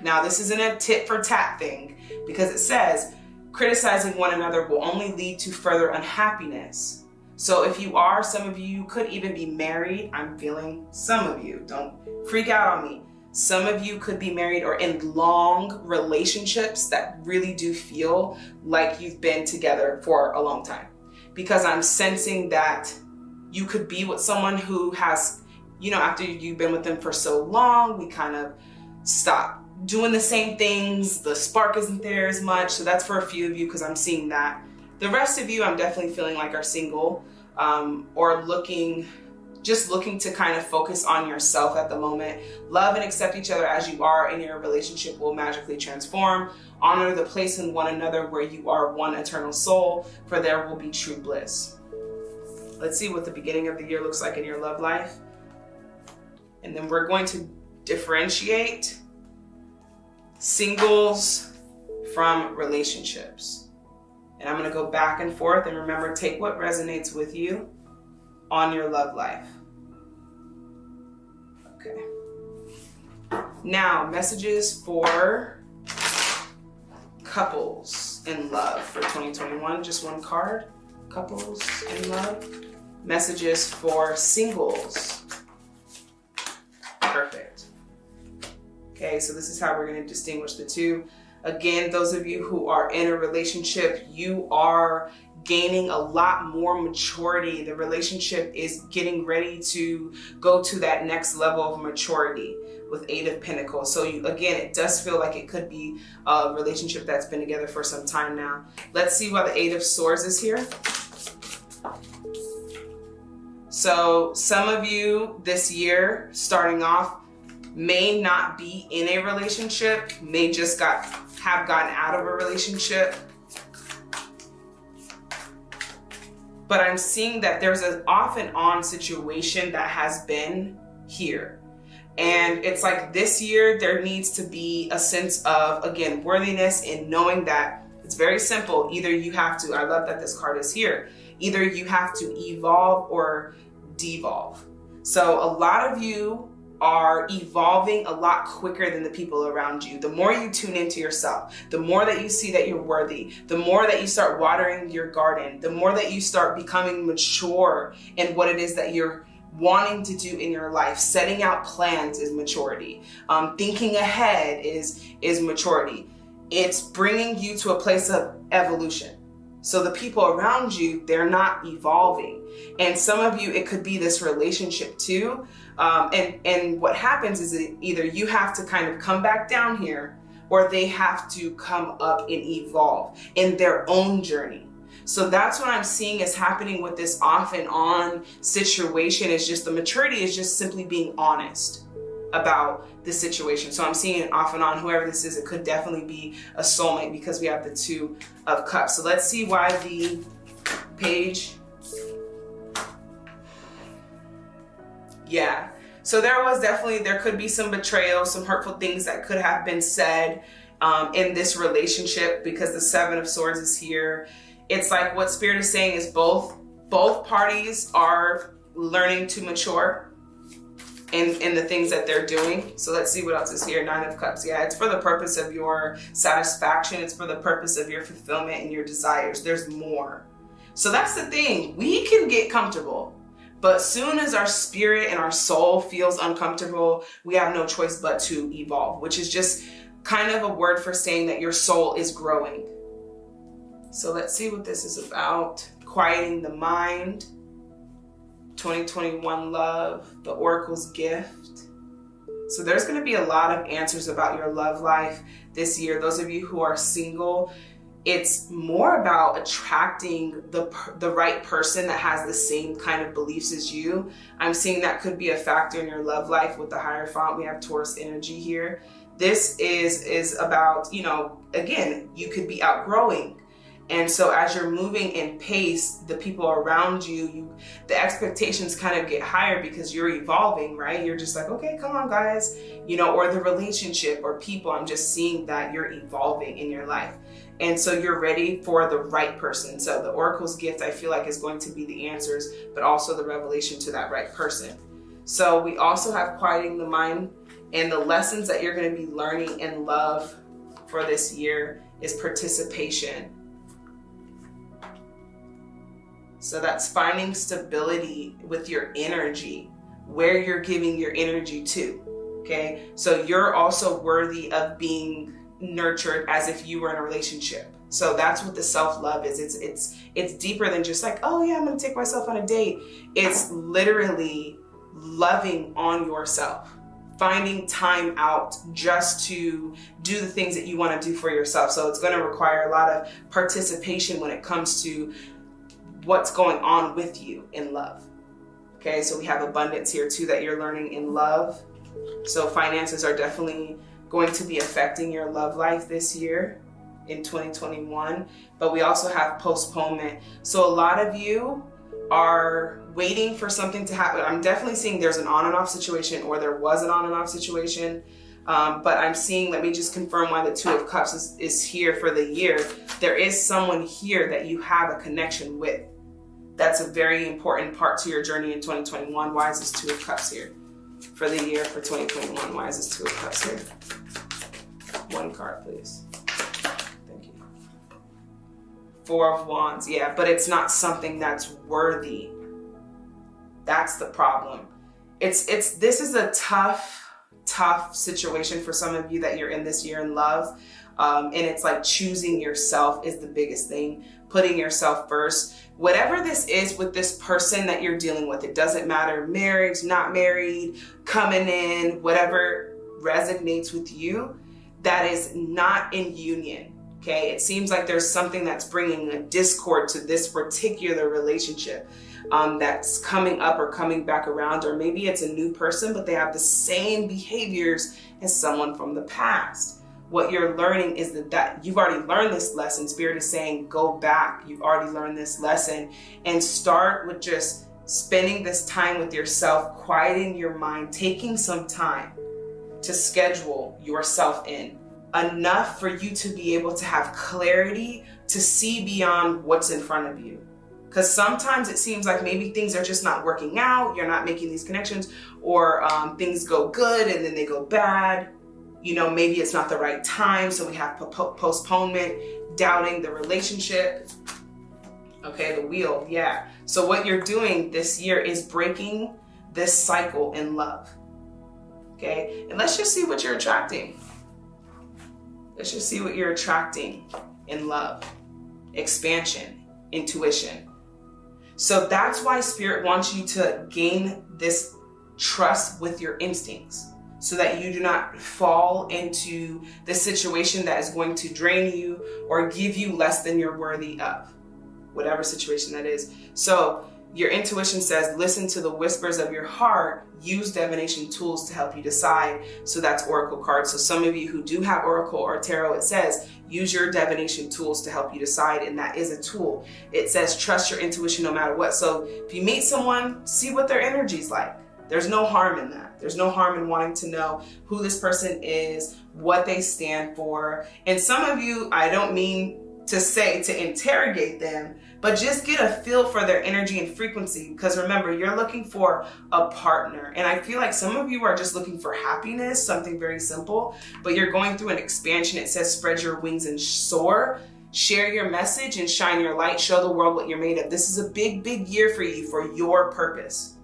Now, this isn't a tit for tat thing because it says criticizing one another will only lead to further unhappiness. So if you are, some of you could even be married. I'm feeling some of you, don't freak out on me. Some of you could be married or in long relationships that really do feel like you've been together for a long time. Because I'm sensing that you could be with someone who has, you know, after you've been with them for so long, we kind of stop doing the same things. The spark isn't there as much. So that's for a few of you because I'm seeing that. The rest of you, I'm definitely feeling like are single or just looking to kind of focus on yourself at the moment. Love and accept each other as you are, and your relationship will magically transform. Honor the place in one another where you are one eternal soul, for there will be true bliss. Let's see what the beginning of the year looks like in your love life. And then we're going to differentiate singles from relationships. And I'm going to go back and forth, and remember, take what resonates with you on your love life. Okay. Now, messages for couples in love for 2021. Just one card. Couples in love. Messages for singles. Perfect. Okay, so this is how we're going to distinguish the two. Again, those of you who are in a relationship, you are gaining a lot more maturity. The relationship is getting ready to go to that next level of maturity with 8 of Pentacles. So again, it does feel like it could be a relationship that's been together for some time now. Let's see why the 8 of Swords is here. So some of you this year, starting off, may not be in a relationship, may just have gotten out of a relationship. But I'm seeing that there's an off and on situation that has been here. And it's like this year, there needs to be a sense of, again, worthiness in knowing that it's very simple. Either you have to, I love that this card is here, either you have to evolve or devolve. So a lot of you are evolving a lot quicker than the people around you. The more you tune into yourself, the more that you see that you're worthy, the more that you start watering your garden, the more that you start becoming mature in what it is that you're wanting to do in your life. Setting out plans is maturity. Thinking ahead is maturity. It's bringing you to a place of evolution. So the people around you, they're not evolving. And some of you, it could be this relationship too. And what happens is that either you have to kind of come back down here, or they have to come up and evolve in their own journey. So that's what I'm seeing is happening with this off and on situation. Is just the maturity is just simply being honest about the situation. So I'm seeing it off and on. Whoever this is, it could definitely be a soulmate because we have the 2 of Cups. So let's see why the Page. Yeah. So there could be some betrayal, some hurtful things that could have been said. in this relationship, because the Seven of Swords is here. It's like what Spirit is saying is both parties are learning to mature in the things that they're doing. So let's see what else is here. Nine of Cups. Yeah, it's for the purpose of your satisfaction. It's for the purpose of your fulfillment and your desires. There's more. So that's the thing. We can get comfortable, but soon as our spirit and our soul feels uncomfortable, we have no choice but to evolve, which is just kind of a word for saying that your soul is growing. So let's see what this is about. Quieting the mind. 2021 love, the Oracle's gift. So there's going to be a lot of answers about your love life this year. Those of you who are single, it's more about attracting the right person that has the same kind of beliefs as you. I'm seeing that could be a factor in your love life. With the Hierophant, we have Taurus energy here. This is about, again, you could be outgrowing. And so as you're moving in pace, the people around you, the expectations kind of get higher because you're evolving, right? You're just like, okay, come on, guys, or the relationship or people. I'm just seeing that you're evolving in your life. And so you're ready for the right person. So the Oracle's gift, I feel like, is going to be the answers, but also the revelation to that right person. So we also have quieting the mind, and the lessons that you're going to be learning in love for this year is participation. So that's finding stability with your energy, where you're giving your energy to, okay? So you're also worthy of being nurtured as if you were in a relationship. So that's what the self-love is. It's deeper than just like, oh yeah, I'm gonna take myself on a date. It's literally loving on yourself, finding time out just to do the things that you wanna do for yourself. So it's gonna require a lot of participation when it comes to what's going on with you in love. Okay, so we have abundance here too that you're learning in love. So finances are definitely going to be affecting your love life this year in 2021, but we also have postponement. So a lot of you are waiting for something to happen. I'm definitely seeing there's an on and off situation, or there was an on and off situation. But I'm seeing, let me just confirm why the Two of Cups is here for the year. There is someone here that you have a connection with. That's a very important part to your journey in 2021. Why is this Two of Cups here for the year for 2021? Why is this Two of Cups here? One card, please. Thank you. Four of Wands. Yeah, but it's not something that's worthy. That's the problem. This is a tough situation for some of you that you're in this year in love. And it's like choosing yourself is the biggest thing, putting yourself first. Whatever this is with this person that you're dealing with, it doesn't matter, marriage, not married, coming in, whatever resonates with you, that is not in union, okay? It seems like there's something that's bringing a discord to this particular relationship. That's coming up or coming back around, or maybe it's a new person, but they have the same behaviors as someone from the past. What you're learning is that you've already learned this lesson. Spirit is saying, go back. You've already learned this lesson, and start with just spending this time with yourself, quieting your mind, taking some time to schedule yourself in enough for you to be able to have clarity to see beyond what's in front of you. Because sometimes it seems like maybe things are just not working out, you're not making these connections, or things go good and then they go bad. Maybe it's not the right time, so we have postponement, doubting the relationship. Okay, the wheel, yeah. So what you're doing this year is breaking this cycle in love. Okay, and let's just see what you're attracting. Let's just see what you're attracting in love. Expansion, intuition. So that's why Spirit wants you to gain this trust with your instincts, so that you do not fall into the situation that is going to drain you or give you less than you're worthy of, whatever situation that is. So your intuition says, listen to the whispers of your heart, use divination tools to help you decide. So that's Oracle cards. So some of you who do have Oracle or Tarot, it says, use your divination tools to help you decide, and that is a tool. It says, trust your intuition no matter what. So if you meet someone, see what their energy's like. There's no harm in that. There's no harm in wanting to know who this person is, what they stand for. And some of you, I don't mean to say to interrogate them, but just get a feel for their energy and frequency. Because remember, you're looking for a partner. And I feel like some of you are just looking for happiness, something very simple, but you're going through an expansion. It says spread your wings and soar. Share your message and shine your light. Show the world what you're made of. This is a big, big year for you, for your purpose.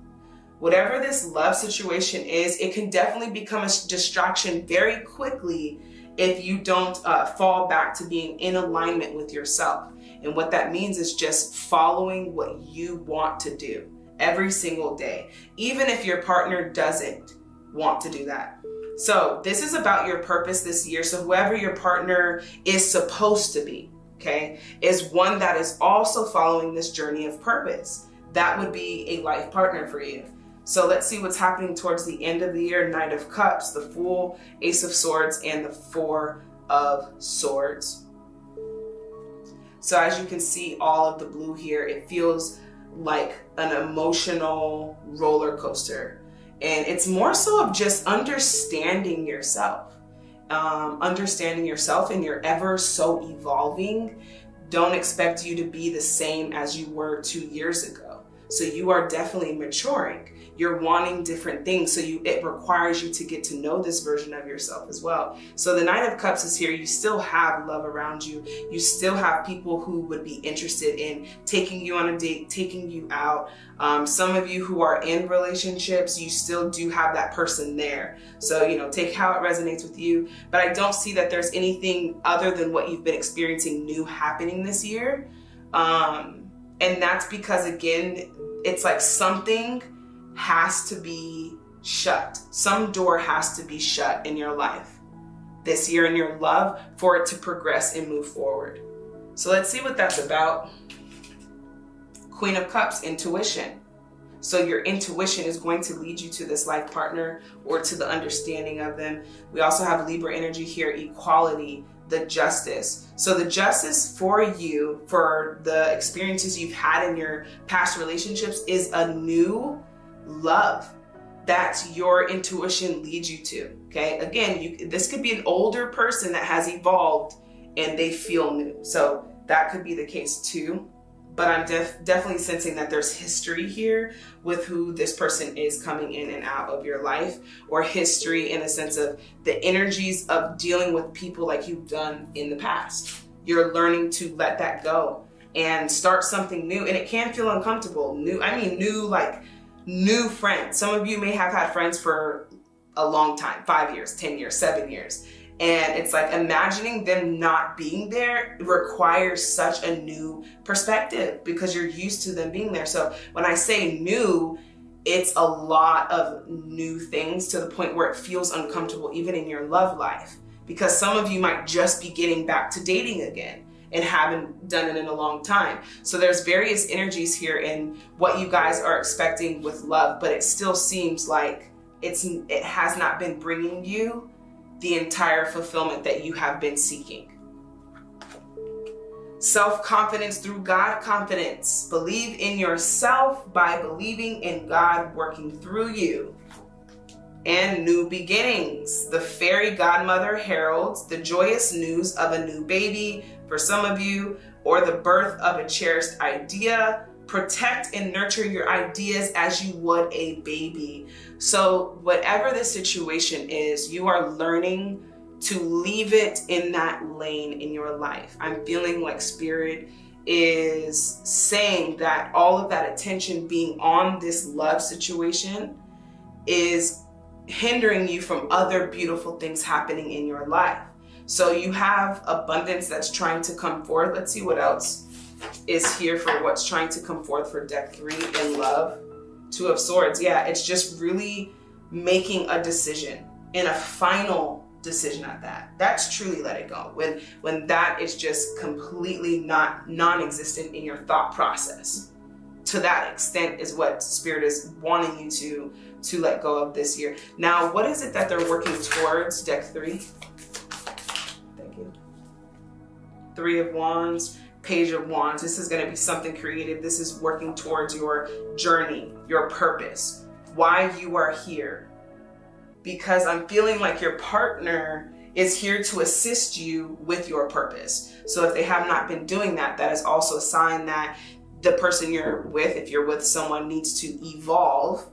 Whatever this love situation is, it can definitely become a distraction very quickly if you don't fall back to being in alignment with yourself. And what that means is just following what you want to do every single day, even if your partner doesn't want to do that. So this is about your purpose this year. So whoever your partner is supposed to be, okay, is one that is also following this journey of purpose. That would be a life partner for you. So let's see what's happening towards the end of the year. Knight of Cups, the Fool, Ace of Swords, and the Four of Swords. So as you can see, all of the blue here, it feels like an emotional roller coaster. And it's more so of just understanding yourself. And you're ever so evolving. Don't expect you to be the same as you were 2 years ago. So you are definitely maturing. You're wanting different things. So it requires you to get to know this version of yourself as well. So the Knight of Cups is here. You still have love around you. You still have people who would be interested in taking you on a date, taking you out. Some of you who are in relationships, you still do have that person there. So, take how it resonates with you. But I don't see that there's anything other than what you've been experiencing new happening this year. And that's because, again, it's like something has to be shut. Some door has to be shut in your life this year in your love for it to progress and move forward. So let's see what that's about. Queen of Cups, intuition. So your intuition is going to lead you to this life partner or to the understanding of them. We also have Libra energy here, equality, the Justice. So the Justice for you, for the experiences you've had in your past relationships, is a new love that your intuition leads you to. Okay, again, this could be an older person that has evolved and they feel new. So that could be the case too. But I'm definitely sensing that there's history here with who this person is coming in and out of your life, or history in the sense of the energies of dealing with people like you've done in the past. You're learning to let that go and start something new. And it can feel uncomfortable. New friends. Some of you may have had friends for a long time, 5 years, 10 years, 7 years. And it's like imagining them not being there requires such a new perspective because you're used to them being there. So when I say new, it's a lot of new things to the point where it feels uncomfortable even in your love life, because some of you might just be getting back to dating again and haven't done it in a long time. So there's various energies here in what you guys are expecting with love, but it still seems like it has not been bringing you the entire fulfillment that you have been seeking. Self-confidence through God confidence. Believe in yourself by believing in God working through you. And new beginnings. The fairy godmother heralds the joyous news of a new baby for some of you, or the birth of a cherished idea. Protect and nurture your ideas as you would a baby. So whatever the situation is, you are learning to leave it in that lane in your life. I'm feeling like Spirit is saying that all of that attention being on this love situation is hindering you from other beautiful things happening in your life. So you have abundance that's trying to come forth. Let's see what else is here for what's trying to come forth for deck 3 in love. 2 of Swords. Yeah, it's just really making a decision, and a final decision at that. That's truly let it go. When that is just completely non-existent in your thought process. To that extent is what Spirit is wanting you to let go of this year. Now, what is it that they're working towards, deck 3? Thank you. 3 of Wands. Page of Wands. This is going to be something creative. This is working towards your journey, your purpose why you are here, because I'm feeling like your partner is here to assist you with your purpose. So if they have not been doing that, that is also a sign that the person you're with, if you're with someone, needs to evolve.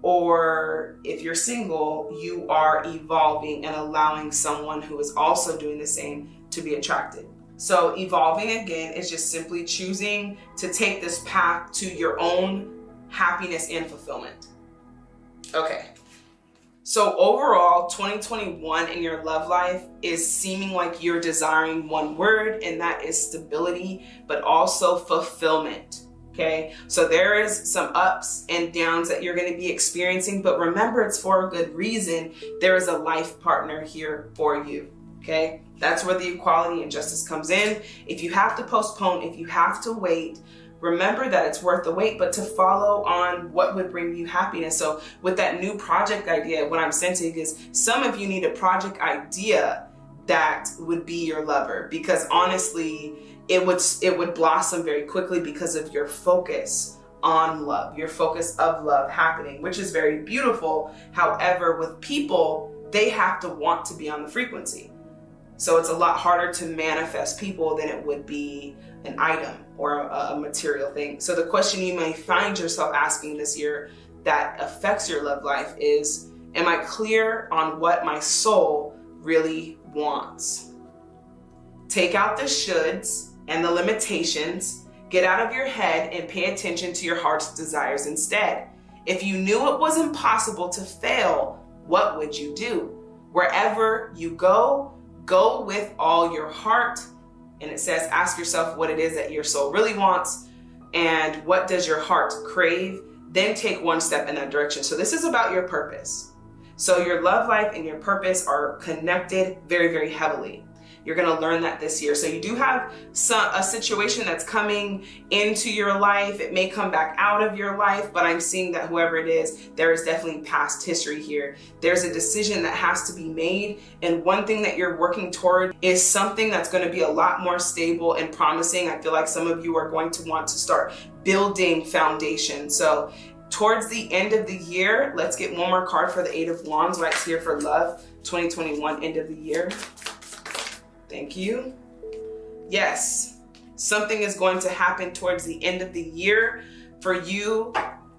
Or if you're single, you are evolving and allowing someone who is also doing the same to be attracted. So evolving, again, is just simply choosing to take this path to your own happiness and fulfillment. Okay. So overall, 2021 in your love life is seeming like you're desiring one word, and that is stability, but also fulfillment. Okay, so there is some ups and downs that you're going to be experiencing, but remember, it's for a good reason. There is a life partner here for you. Okay, that's where the equality and justice comes in. If you have to postpone, if you have to wait, remember that it's worth the wait, but to follow on what would bring you happiness. So with that new project idea, what I'm sensing is some of you need a project idea that would be your lover, because honestly, it would blossom very quickly because of your focus on love, your focus of love happening, which is very beautiful. However, with people, they have to want to be on the frequency. So it's a lot harder to manifest people than it would be an item or a material thing. So the question you may find yourself asking this year that affects your love life is, am I clear on what my soul really wants? Take out the shoulds and the limitations, get out of your head and pay attention to your heart's desires instead. If you knew it was impossible to fail, what would you do? Wherever you go, go with all your heart. And it says, ask yourself what it is that your soul really wants and what does your heart crave? Then take one step in that direction. So this is about your purpose. So your love life and your purpose are connected very, very heavily. You're going to learn that this year. So you do have a situation that's coming into your life. It may come back out of your life, but I'm seeing that whoever it is, there is definitely past history here. There's a decision that has to be made. And one thing that you're working toward is something that's going to be a lot more stable and promising. I feel like some of you are going to want to start building foundation. So towards the end of the year, let's get one more card for the Eight of Wands right here for love, 2021 end of the year. Thank you. Yes, something is going to happen towards the end of the year for you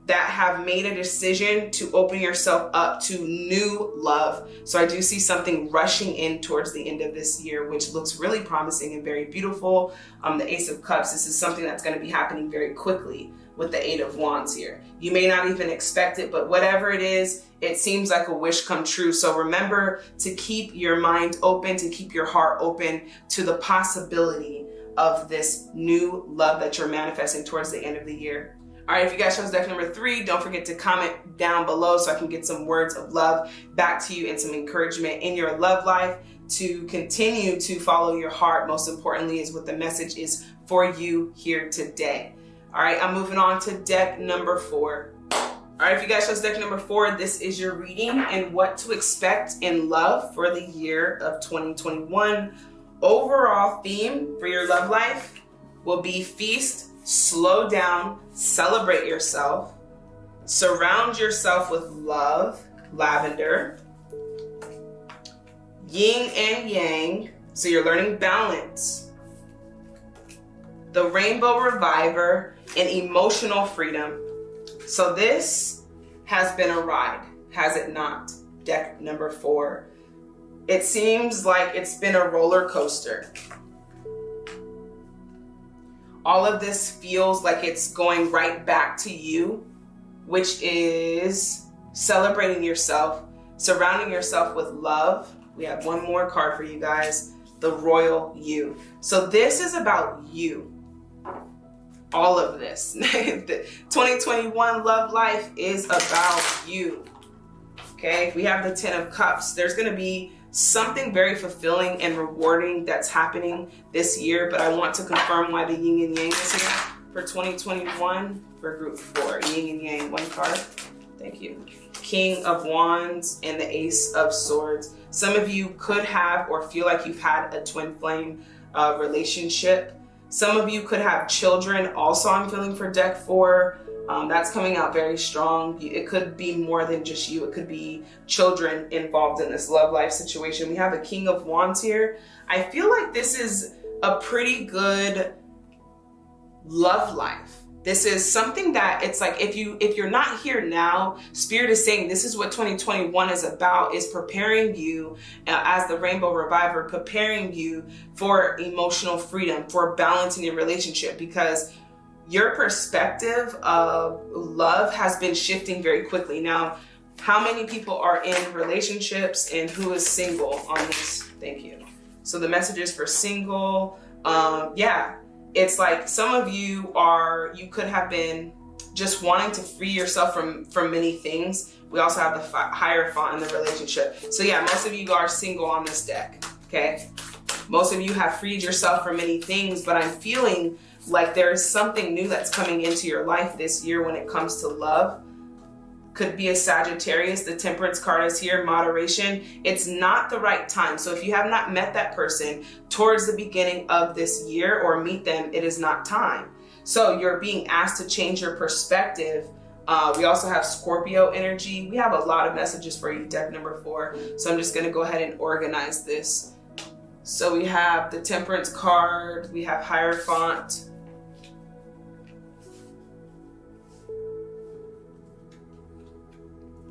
that have made a decision to open yourself up to new love. So I do see something rushing in towards the end of this year, which looks really promising and very beautiful. The Ace of Cups, this is something that's going to be happening very quickly with the Eight of Wands here. You may not even expect it, but whatever it is, it seems like a wish come true. So remember to keep your mind open, to keep your heart open to the possibility of this new love that you're manifesting towards the end of the year. All right, if you guys chose deck number 3, don't forget to comment down below so I can get some words of love back to you and some encouragement in your love life to continue to follow your heart. Most importantly is what the message is for you here today. All right, I'm moving on to deck number 4. All right, if you guys chose deck number 4, this is your reading and what to expect in love for the year of 2021. Overall theme for your love life will be feast, slow down, celebrate yourself, surround yourself with love, lavender, yin and yang, so you're learning balance, the Rainbow Reviver, and emotional freedom. So this has been a ride, has it not? Deck number 4. It seems like it's been a roller coaster. All of this feels like it's going right back to you, which is celebrating yourself, surrounding yourself with love. We have one more card for you guys, the Royal You. So this is about you. All of this. The 2021 love life is about you. Okay, we have the Ten of Cups. There's going to be something very fulfilling and rewarding that's happening this year, but I want to confirm why the yin and yang is here for 2021 for group 4. Yin and yang, one card. Thank you. King of Wands and the Ace of Swords. Some of you could have or feel like you've had a twin flame relationship. Some of you could have children. Also, I'm feeling for deck 4. That's coming out very strong. It could be more than just you. It could be children involved in this love life situation. We have the King of Wands here. I feel like this is a pretty good love life. This is something that it's like, if you're not here now, Spirit is saying this is what 2021 is about, is preparing you as the Rainbow Reviver, preparing you for emotional freedom, for balance in your relationship, because your perspective of love has been shifting very quickly. Now, how many people are in relationships and who is single on this? Thank you. So the message is for single. Yeah. It's like some of you could have been just wanting to free yourself from many things. We also have the Hierophant in the relationship. So yeah, most of you are single on this deck, okay? Most of you have freed yourself from many things, but I'm feeling like there is something new that's coming into your life this year when it comes to love. Could be a Sagittarius. The Temperance card is here, moderation. It's not the right time. So if you have not met that person towards the beginning of this year or meet them, it is not time. So you're being asked to change your perspective. We also have Scorpio energy. We have a lot of messages for you, deck number 4. So I'm just going to go ahead and organize this. So we have the Temperance card. We have Hierophant.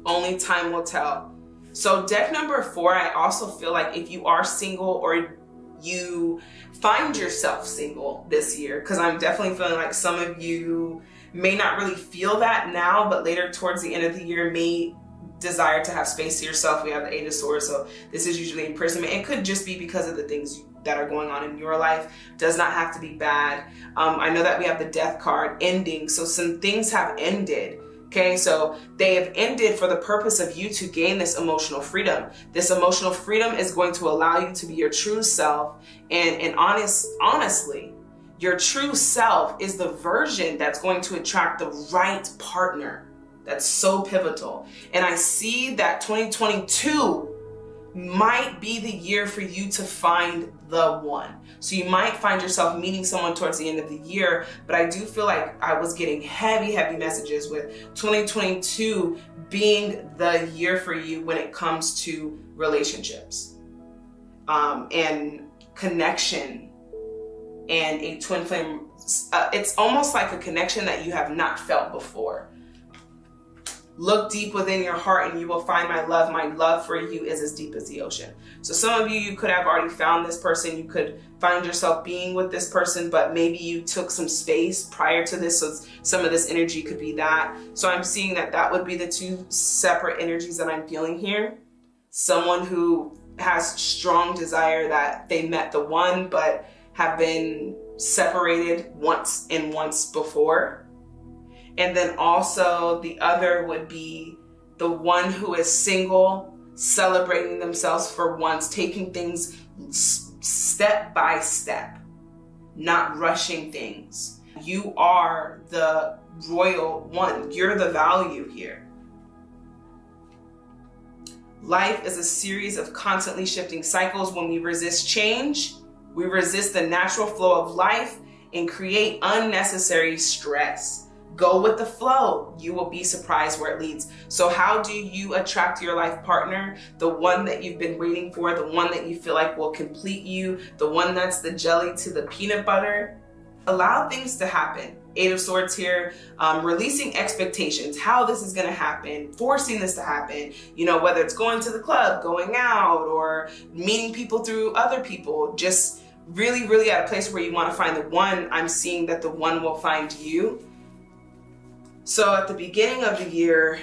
Only time will tell. So deck number 4, I also feel like if you are single or you find yourself single this year, because I'm definitely feeling like some of you may not really feel that now, but later towards the end of the year may desire to have space to yourself. We have the 8 of Swords, so this is usually imprisonment. It could just be because of the things that are going on in your life. Does not have to be bad. I know that we have the Death card, ending. So some things have ended. Okay, so they have ended for the purpose of you to gain this emotional freedom. This emotional freedom is going to allow you to be your true self. And honestly, your true self is the version that's going to attract the right partner. That's so pivotal. And I see that 2022 might be the year for you to find the one. So you might find yourself meeting someone towards the end of the year, but I do feel like I was getting heavy messages with 2022 being the year for you when it comes to relationships, and connection, and a twin flame. It's almost like a connection that you have not felt before. Look deep within your heart and you will find my love. My love for you is as deep as the ocean. So some of you could have already found this person. You could find yourself being with this person, but maybe you took some space prior to this. So some of this energy could be that. So I'm seeing that would be the 2 separate energies that I'm feeling here. Someone who has strong desire that they met the one, but have been separated once before. And then also the other would be the one who is single, celebrating themselves for once, taking things step by step, not rushing things. You are the royal one. You're the value here. Life is a series of constantly shifting cycles. When we resist change, we resist the natural flow of life and create unnecessary stress. Go with the flow. You will be surprised where it leads. So how do you attract your life partner? The one that you've been waiting for, the one that you feel like will complete you, the one that's the jelly to the peanut butter. Allow things to happen. 8 of Swords here, releasing expectations, how this is going to happen, forcing this to happen, whether it's going to the club, going out, or meeting people through other people, just really, really at a place where you want to find the one. I'm seeing that the one will find you. So at the beginning of the year,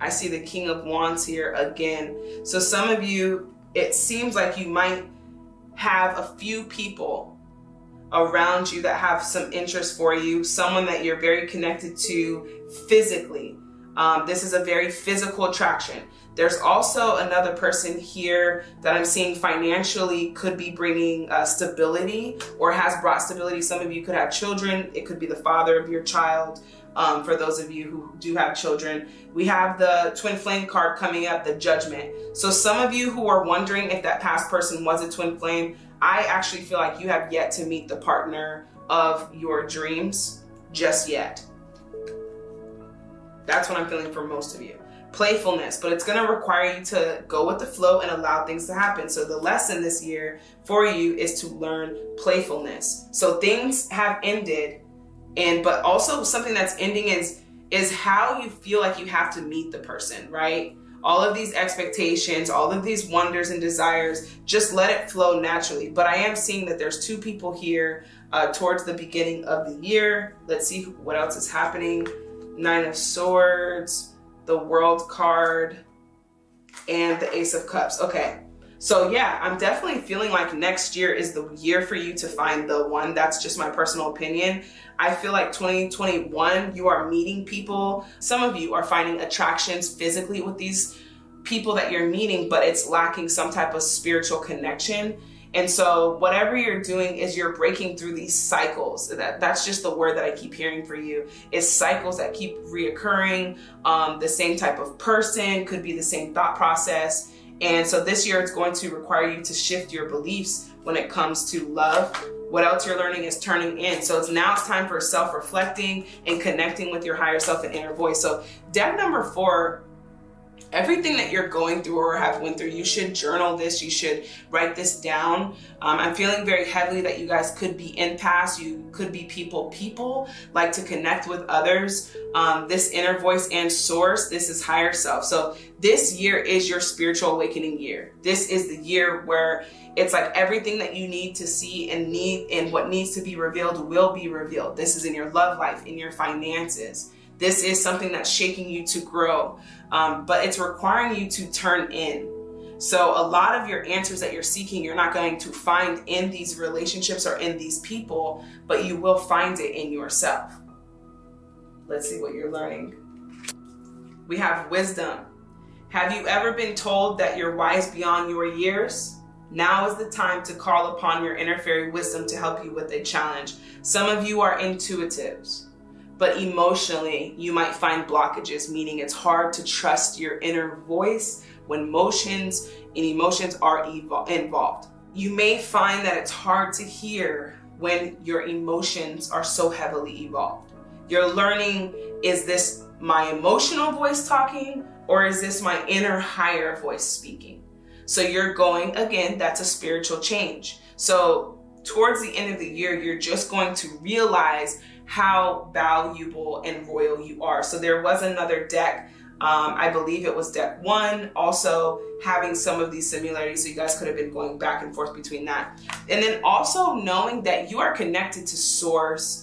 I see the King of Wands here again. So some of you, it seems like you might have a few people around you that have some interest for you, someone that you're very connected to physically. This is a very physical attraction. There's also another person here that I'm seeing financially could be bringing stability or has brought stability. Some of you could have children. It could be the father of your child. For those of you who do have children, we have the twin flame card coming up, the Judgment. So some of you who are wondering if that past person was a twin flame, I actually feel like you have yet to meet the partner of your dreams just yet. That's what I'm feeling for most of you. Playfulness, but it's going to require you to go with the flow and allow things to happen. So the lesson this year for you is to learn playfulness. So things have ended, but also something that's ending is how you feel like you have to meet the person, right? All of these expectations, all of these wonders and desires, just let it flow naturally. But I am seeing that there's two people here towards the beginning of the year. Let's see what else is happening. 9 of Swords, the World card, and the Ace of Cups. Okay, so yeah, I'm definitely feeling like next year is the year for you to find the one. That's just my personal opinion. I feel like 2021, you are meeting people. Some of you are finding attractions physically with these people that you're meeting, but it's lacking some type of spiritual connection. And so whatever you're doing is you're breaking through these cycles. That's just the word that I keep hearing for you, is cycles that keep reoccurring. The same type of person, could be the same thought process. And so this year it's going to require you to shift your beliefs when it comes to love. What else you're learning is turning in. So it's time for self-reflecting and connecting with your higher self and inner voice. So deck number 4, everything that you're going through or have went through, you should journal this, you should write this down. I'm feeling very heavily that you guys could be empaths, you could be people, like to connect with others. This inner voice and source, this is higher self. So this year is your spiritual awakening year. This is the year where it's like everything that you need to see and what needs to be revealed will be revealed. This is in your love life, in your finances. This is something that's shaking you to grow, but it's requiring you to turn in. So a lot of your answers that you're seeking, you're not going to find in these relationships or in these people, but you will find it in yourself. Let's see what you're learning. We have wisdom. Have you ever been told that you're wise beyond your years? Now is the time to call upon your inner fairy wisdom to help you with a challenge. Some of you are intuitives, but emotionally you might find blockages, meaning it's hard to trust your inner voice when emotions are involved. You may find that it's hard to hear when your emotions are so heavily involved. You're learning, is this my emotional voice talking, or is this my inner higher voice speaking? So you're going, again, that's a spiritual change. So towards the end of the year, you're just going to realize how valuable and royal you are. So there was another deck, I believe it was deck 1, also having some of these similarities. So you guys could have been going back and forth between that. And then also knowing that you are connected to source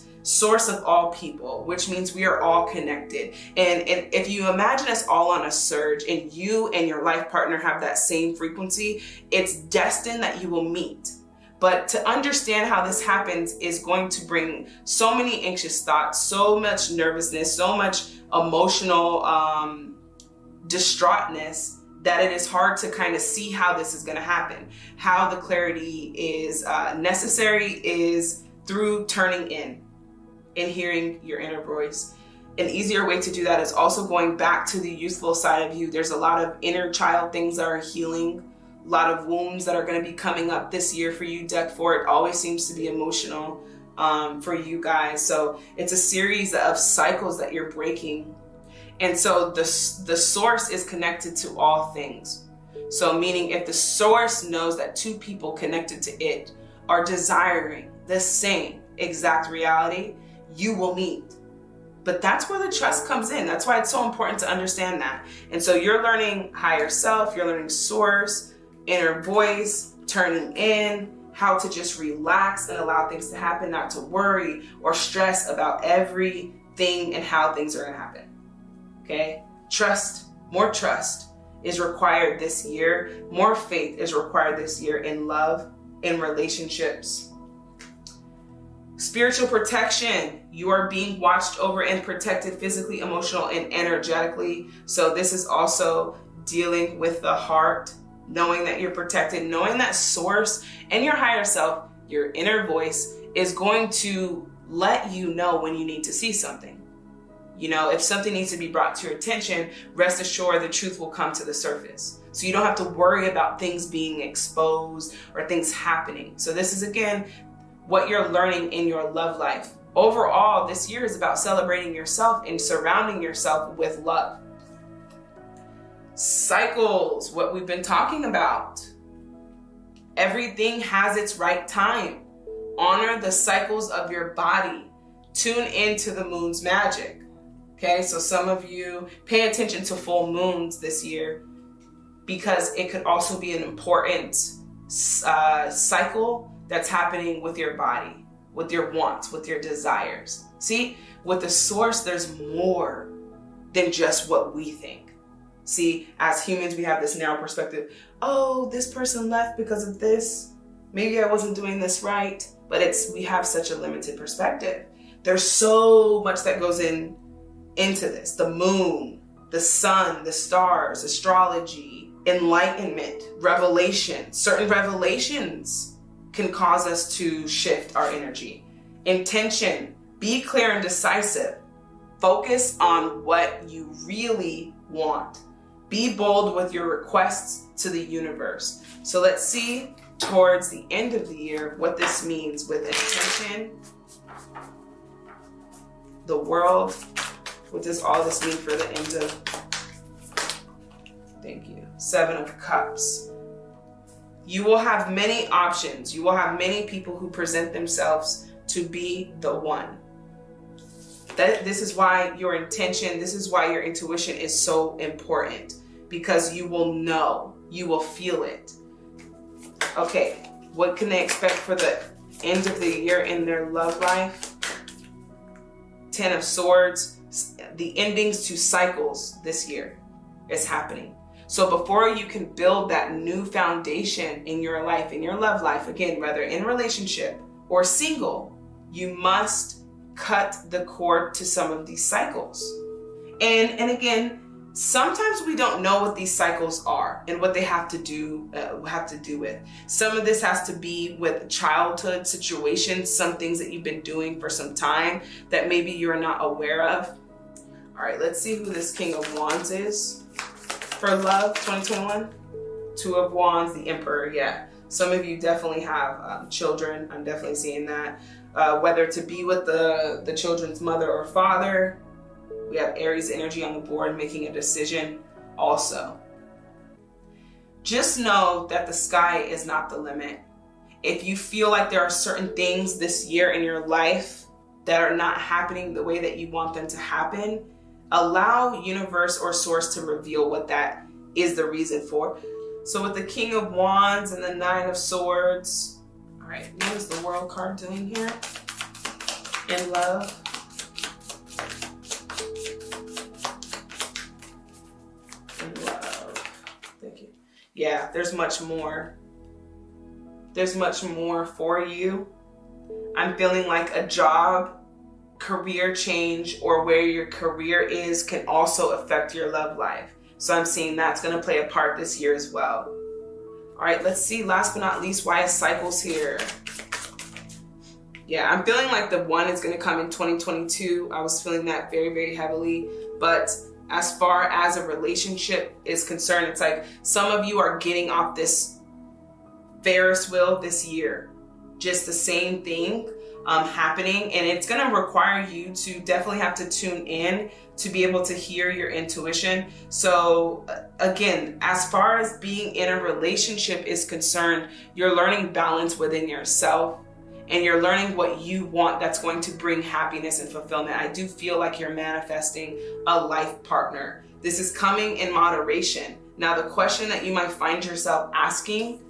of all people, which means we are all connected. And if you imagine us all on a surge and you and your life partner have that same frequency, it's destined that you will meet. But to understand how this happens is going to bring so many anxious thoughts, so much nervousness, so much emotional distraughtness that it is hard to kind of see how this is going to happen. How the clarity is necessary is through turning in and hearing your inner voice. An easier way to do that is also going back to the youthful side of you. There's a lot of inner child things that are healing. A lot of wounds that are going to be coming up this year for you, deck 4. It always seems to be emotional for you guys. So it's a series of cycles that you're breaking. And so the source is connected to all things. So meaning if the source knows that two people connected to it are desiring the same exact reality, you will meet. But that's where the trust comes in. That's why it's so important to understand that. And so you're learning higher self, you're learning source, inner voice, turning in, how to just relax and allow things to happen, not to worry or stress about everything and how things are going to happen. Okay? More trust is required this year. More faith is required this year in love, in relationships. Spiritual protection. You are being watched over and protected physically, emotionally, and energetically. So this is also dealing with the heart, knowing that you're protected, knowing that source and your higher self, your inner voice, is going to let you know when you need to see something. You know, if something needs to be brought to your attention, rest assured the truth will come to the surface. So you don't have to worry about things being exposed or things happening. So this is, again, what you're learning in your love life. Overall, this year is about celebrating yourself and surrounding yourself with love. Cycles, what we've been talking about. Everything has its right time. Honor the cycles of your body. Tune into the moon's magic. Okay, so some of you pay attention to full moons this year because it could also be an important cycle that's happening with your body, with your wants, with your desires. See, with the source, there's more than just what we think. See, as humans, we have this narrow perspective. Oh, this person left because of this. Maybe I wasn't doing this right. But we have such a limited perspective. There's so much that goes into this. The moon, the sun, the stars, astrology, enlightenment, revelation. Certain revelations can cause us to shift our energy. Intention, be clear and decisive. Focus on what you really want. Be bold with your requests to the universe. So let's see towards the end of the year what this means with intention, the world. What does all this mean for the end of, thank you, 7 of Cups. You will have many options. You will have many people who present themselves to be the one. This is why your intention, this is why your intuition is so important, because you will know, you will feel it. Okay, what can they expect for the end of the year in their love life? 10 of Swords, the endings to cycles this year is happening. So before you can build that new foundation in your life, in your love life, again, whether in relationship or single, you must cut the cord to some of these cycles. And again, sometimes we don't know what these cycles are and what they have to do with. Some of this has to be with childhood situations, some things that you've been doing for some time that maybe you're not aware of. All right, let's see who this King of Wands is for love 2021. 2 of Wands, the Emperor. Yeah, some of you definitely have children. I'm definitely seeing that. Whether to be with the children's mother or father. We have Aries energy on the board making a decision also. Just know that the sky is not the limit. If you feel like there are certain things this year in your life that are not happening the way that you want them to happen, allow universe or source to reveal what that is the reason for. So with the King of Wands and the 9 of Swords, all right, what is the World card doing here in love? Yeah, there's much more. There's much more for you. I'm feeling like a job, career change, or where your career is can also affect your love life. So I'm seeing that's going to play a part this year as well. All right, let's see. Last but not least, why is cycles here? Yeah, I'm feeling like the 1 is going to come in 2022. I was feeling that very, very heavily. But as far as a relationship is concerned, it's like some of you are getting off this Ferris wheel this year. Just the same thing happening, and it's going to require you to definitely have to tune in to be able to hear your intuition. So again, as far as being in a relationship is concerned, you're learning balance within yourself. And you're learning what you want that's going to bring happiness and fulfillment. I do feel like you're manifesting a life partner. This is coming in moderation. Now, the question that you might find yourself asking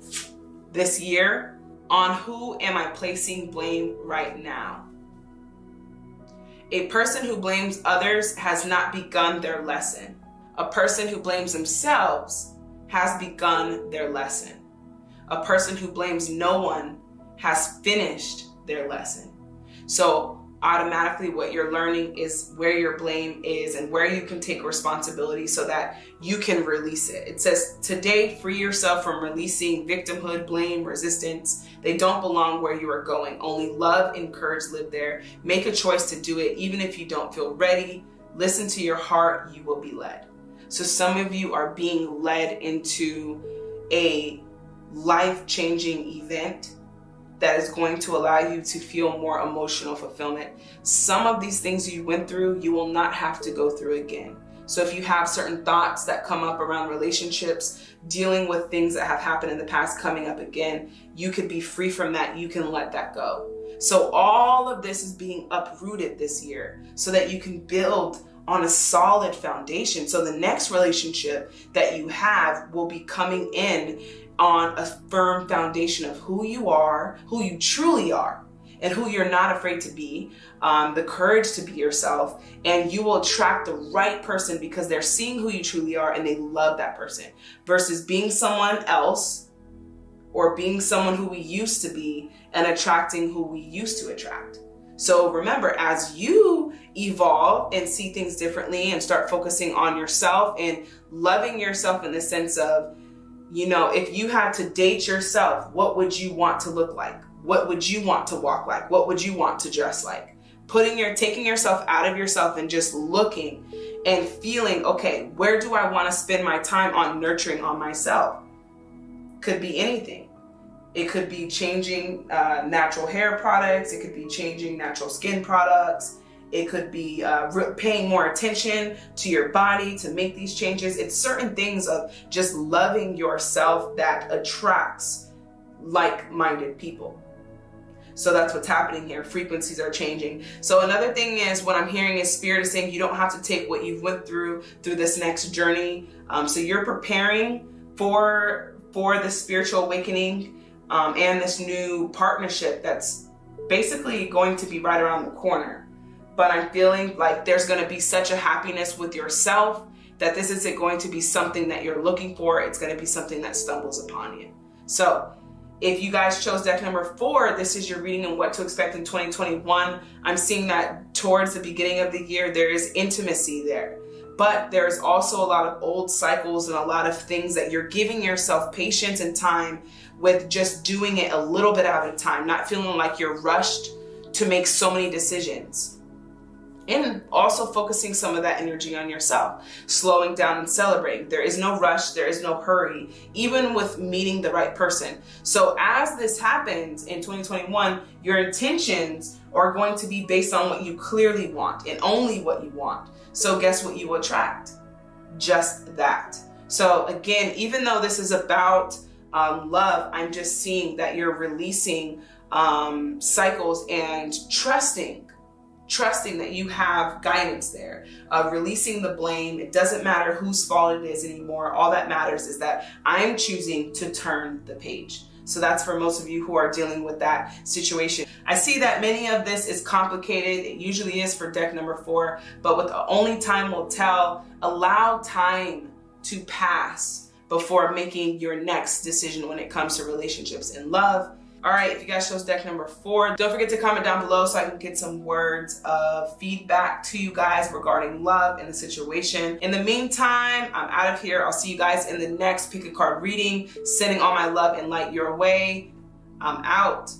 this year, on who am I placing blame right now? A person who blames others has not begun their lesson. A person who blames themselves has begun their lesson. A person who blames no one has finished their lesson. So automatically what you're learning is where your blame is and where you can take responsibility so that you can release it. It says, today, free yourself from releasing victimhood, blame, resistance. They don't belong where you are going. Only love and courage live there. Make a choice to do it even if you don't feel ready. Listen to your heart, you will be led. So some of you are being led into a life-changing event that is going to allow you to feel more emotional fulfillment. Some of these things you went through, you will not have to go through again. So if you have certain thoughts that come up around relationships, dealing with things that have happened in the past coming up again, you could be free from that. You can let that go. So all of this is being uprooted this year so that you can build on a solid foundation. So the next relationship that you have will be coming in on a firm foundation of who you are, who you truly are, and who you're not afraid to be, the courage to be yourself, and you will attract the right person because they're seeing who you truly are and they love that person, versus being someone else or being someone who we used to be and attracting who we used to attract. So remember, as you evolve and see things differently and start focusing on yourself and loving yourself in the sense of, if you had to date yourself, what would you want to look like? What would you want to walk like? What would you want to dress like? Taking yourself out of yourself and just looking and feeling, okay, where do I want to spend my time on nurturing on myself? Could be anything. It could be changing natural hair products. It could be changing natural skin products. It could be paying more attention to your body to make these changes. It's certain things of just loving yourself that attracts like-minded people. So that's what's happening here. Frequencies are changing. So another thing is, what I'm hearing is Spirit is saying you don't have to take what you've went through this next journey. So you're preparing for the spiritual awakening and this new partnership that's basically going to be right around the corner. But I'm feeling like there's going to be such a happiness with yourself that this isn't going to be something that you're looking for. It's going to be something that stumbles upon you. So if you guys chose deck number 4, this is your reading on what to expect in 2021. I'm seeing that towards the beginning of the year, there is intimacy there. But there's also a lot of old cycles and a lot of things that you're giving yourself patience and time with, just doing it a little bit at a time, not feeling like you're rushed to make so many decisions. And also focusing some of that energy on yourself, slowing down and celebrating. There is no rush, there is no hurry, even with meeting the right person. So as this happens in 2021, your intentions are going to be based on what you clearly want and only what you want. So guess what you will attract? Just that. So again, even though this is about love, I'm just seeing that you're releasing cycles and trusting that you have guidance there, releasing the blame. It doesn't matter whose fault it is anymore. All that matters is that I'm choosing to turn the page. So that's for most of you who are dealing with that situation. I see that many of this is complicated. It usually is for deck number 4, but with only time will tell, allow time to pass before making your next decision when it comes to relationships and love. All right, if you guys chose deck number 4, don't forget to comment down below so I can get some words of feedback to you guys regarding love and the situation. In the meantime, I'm out of here. I'll see you guys in the next pick a card reading. Sending all my love and light your way. I'm out.